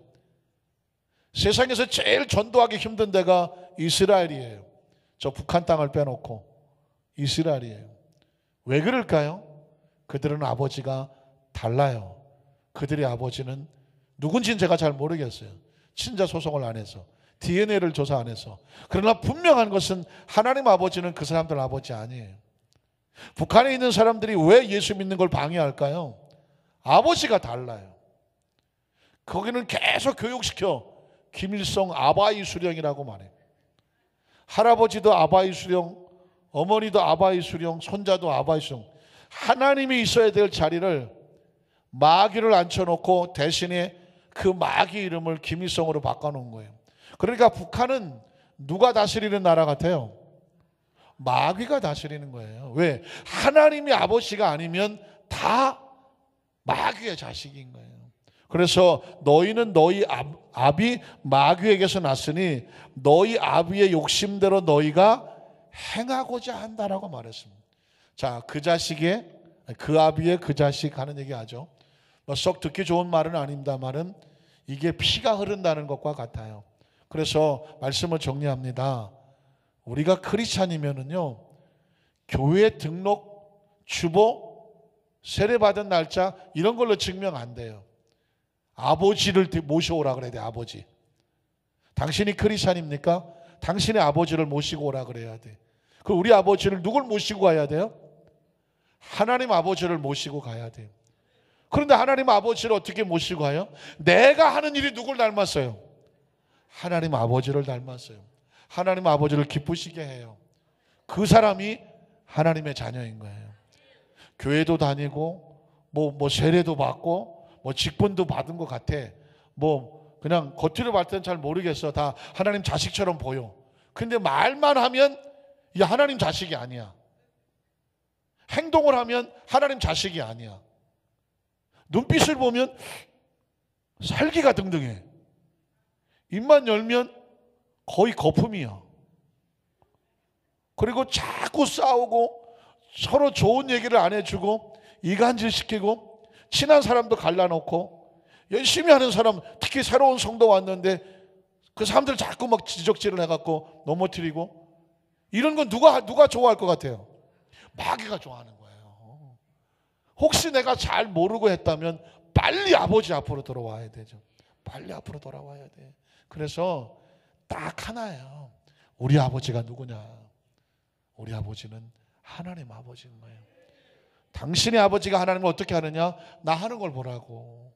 세상에서 제일 전도하기 힘든 데가 이스라엘이에요. 저 북한 땅을 빼놓고 이스라엘이에요. 왜 그럴까요? 그들은 아버지가 달라요. 그들의 아버지는 누군지는 제가 잘 모르겠어요. 친자 소송을 안 해서, DNA를 조사 안 해서. 그러나 분명한 것은 하나님 아버지는 그 사람들 아버지 아니에요. 북한에 있는 사람들이 왜 예수 믿는 걸 방해할까요? 아버지가 달라요. 거기는 계속 교육시켜 김일성 아바이 수령이라고 말해요. 할아버지도 아바이 수령, 어머니도 아바이 수령, 손자도 아바이 수령. 하나님이 있어야 될 자리를 마귀를 앉혀놓고 대신에 그 마귀 이름을 김일성으로 바꿔놓은 거예요. 그러니까 북한은 누가 다스리는 나라 같아요? 마귀가 다스리는 거예요. 왜? 하나님이 아버지가 아니면 다 마귀의 자식인 거예요. 그래서 너희는 너희 아비 마귀에게서 났으니 너희 아비의 욕심대로 너희가 행하고자 한다라고 말했습니다. 자, 그 자식의, 그 아비의 그 자식 하는 얘기 하죠. 썩 듣기 좋은 말은 아닙니다만은 이게 피가 흐른다는 것과 같아요. 그래서 말씀을 정리합니다. 우리가 크리스찬이면은요, 교회 등록, 주보, 세례받은 날짜 이런 걸로 증명 안 돼요. 아버지를 모셔오라 그래야 돼. 아버지. 당신이 크리스찬입니까? 당신의 아버지를 모시고 오라 그래야 돼. 그 우리 아버지를 누굴 모시고 가야 돼요? 하나님 아버지를 모시고 가야 돼요. 그런데 하나님 아버지를 어떻게 모시고 가요? 내가 하는 일이 누굴 닮았어요? 하나님 아버지를 닮았어요. 하나님 아버지를 기쁘시게 해요. 그 사람이 하나님의 자녀인 거예요. 교회도 다니고 뭐 세례도 받고 뭐 직분도 받은 것 같아. 뭐 그냥 겉으로 봤을 땐 잘 모르겠어. 다 하나님 자식처럼 보여. 근데 말만 하면 이 하나님 자식이 아니야. 행동을 하면 하나님 자식이 아니야. 눈빛을 보면 살기가 등등해. 입만 열면 거의 거품이야. 그리고 자꾸 싸우고 서로 좋은 얘기를 안 해주고 이간질 시키고 친한 사람도 갈라놓고 열심히 하는 사람, 특히 새로운 성도 왔는데 그 사람들 자꾸 막 지적질을 해갖고 넘어뜨리고 이런 건 누가 좋아할 것 같아요? 마귀가 좋아하는 거예요. 혹시 내가 잘 모르고 했다면 빨리 아버지 앞으로 돌아와야 되죠. 빨리 앞으로 돌아와야 돼. 그래서 딱 하나예요. 우리 아버지가 누구냐? 우리 아버지는 하나님 아버지인 거예요. 당신의 아버지가 하나님을 어떻게 하느냐? 나 하는 걸 보라고.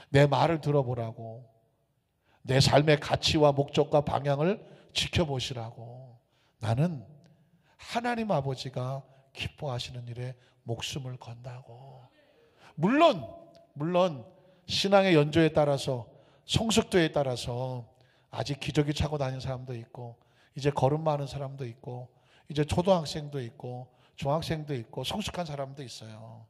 내 말을 들어보라고. 내 삶의 가치와 목적과 방향을 지켜보시라고. 나는 하나님 아버지가 기뻐하시는 일에 목숨을 건다고. 물론 신앙의 연조에 따라서 성숙도에 따라서 아직 기저귀 차고 다니는 사람도 있고 이제 걸음 많은 사람도 있고 이제 초등학생도 있고 중학생도 있고 성숙한 사람도 있어요.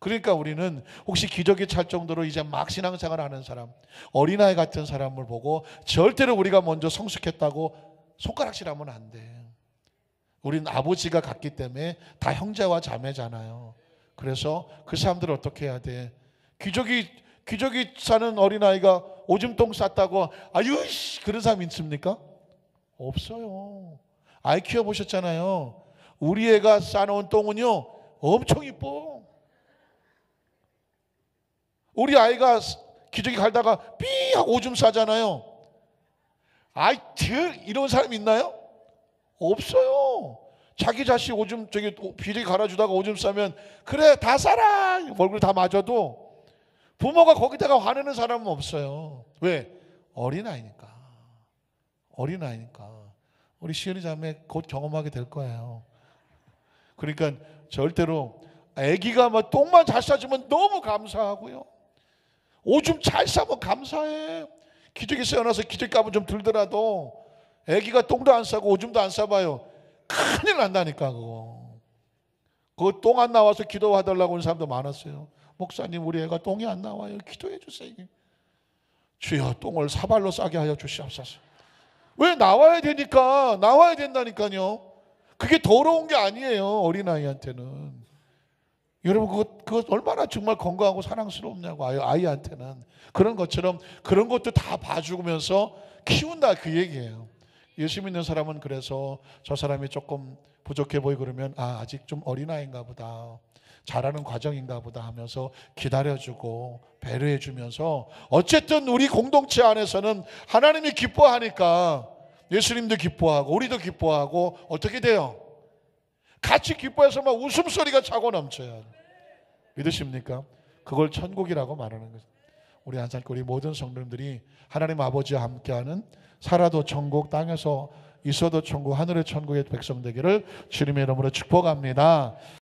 그러니까 우리는 혹시 기저귀 찰 정도로 이제 막 신앙생활 하는 사람, 어린아이 같은 사람을 보고 절대로 우리가 먼저 성숙했다고 손가락질하면 안 돼. 우린 아버지가 같기 때문에 다 형제와 자매잖아요. 그래서 그 사람들을 어떻게 해야 돼? 기저귀 싸는 어린아이가 오줌똥 쌌다고 아유 그런 사람 있습니까? 없어요. 아이 키워보셨잖아요. 우리 애가 싸놓은 똥은요 엄청 이뻐. 우리 아이가 기저귀 갈다가 삐 하고 오줌 싸잖아요. 아이 이런 사람 있나요? 없어요. 자기 자식 오줌 기저귀 갈아주다가 오줌 싸면 그래 다 싸라 얼굴 다 맞아도 부모가 거기다가 화내는 사람은 없어요. 왜? 어린아이니까. 우리 시은이 자매 곧 경험하게 될 거예요. 그러니까 절대로 아기가 막 똥만 잘 싸주면 너무 감사하고요. 오줌 잘 싸면 감사해. 기저귀 세워놔서 기저귀 값은 좀 들더라도 아기가 똥도 안 싸고 오줌도 안 싸봐요. 큰일 난다니까 그거. 그 똥 안 나와서 기도해달라고 하는 사람도 많았어요. 목사님 우리 애가 똥이 안 나와요. 기도해 주세요. 주여 똥을 사발로 싸게 하여 주시옵소서. 왜? 나와야 되니까. 나와야 된다니까요. 그게 더러운 게 아니에요. 어린아이한테는. 여러분 그거 얼마나 정말 건강하고 사랑스럽냐고 아이한테는. 그런 것처럼 그런 것도 다 봐주면서 키운다 그 얘기예요. 예수 믿는 사람은 그래서 저 사람이 조금 부족해 보이고 그러면 아직 좀 어린아이인가 보다. 잘하는 과정인가 보다 하면서 기다려주고 배려해주면서 어쨌든 우리 공동체 안에서는 하나님이 기뻐하니까 예수님도 기뻐하고 우리도 기뻐하고 어떻게 돼요? 같이 기뻐해서 막 웃음소리가 차고 넘쳐요. 믿으십니까? 그걸 천국이라고 말하는 거죠. 우리 한산교회 우리 모든 성도님들이 하나님 아버지와 함께하는 살아도 천국, 땅에서 있어도 천국, 하늘의 천국의 백성 되기를 주님의 이름으로 축복합니다.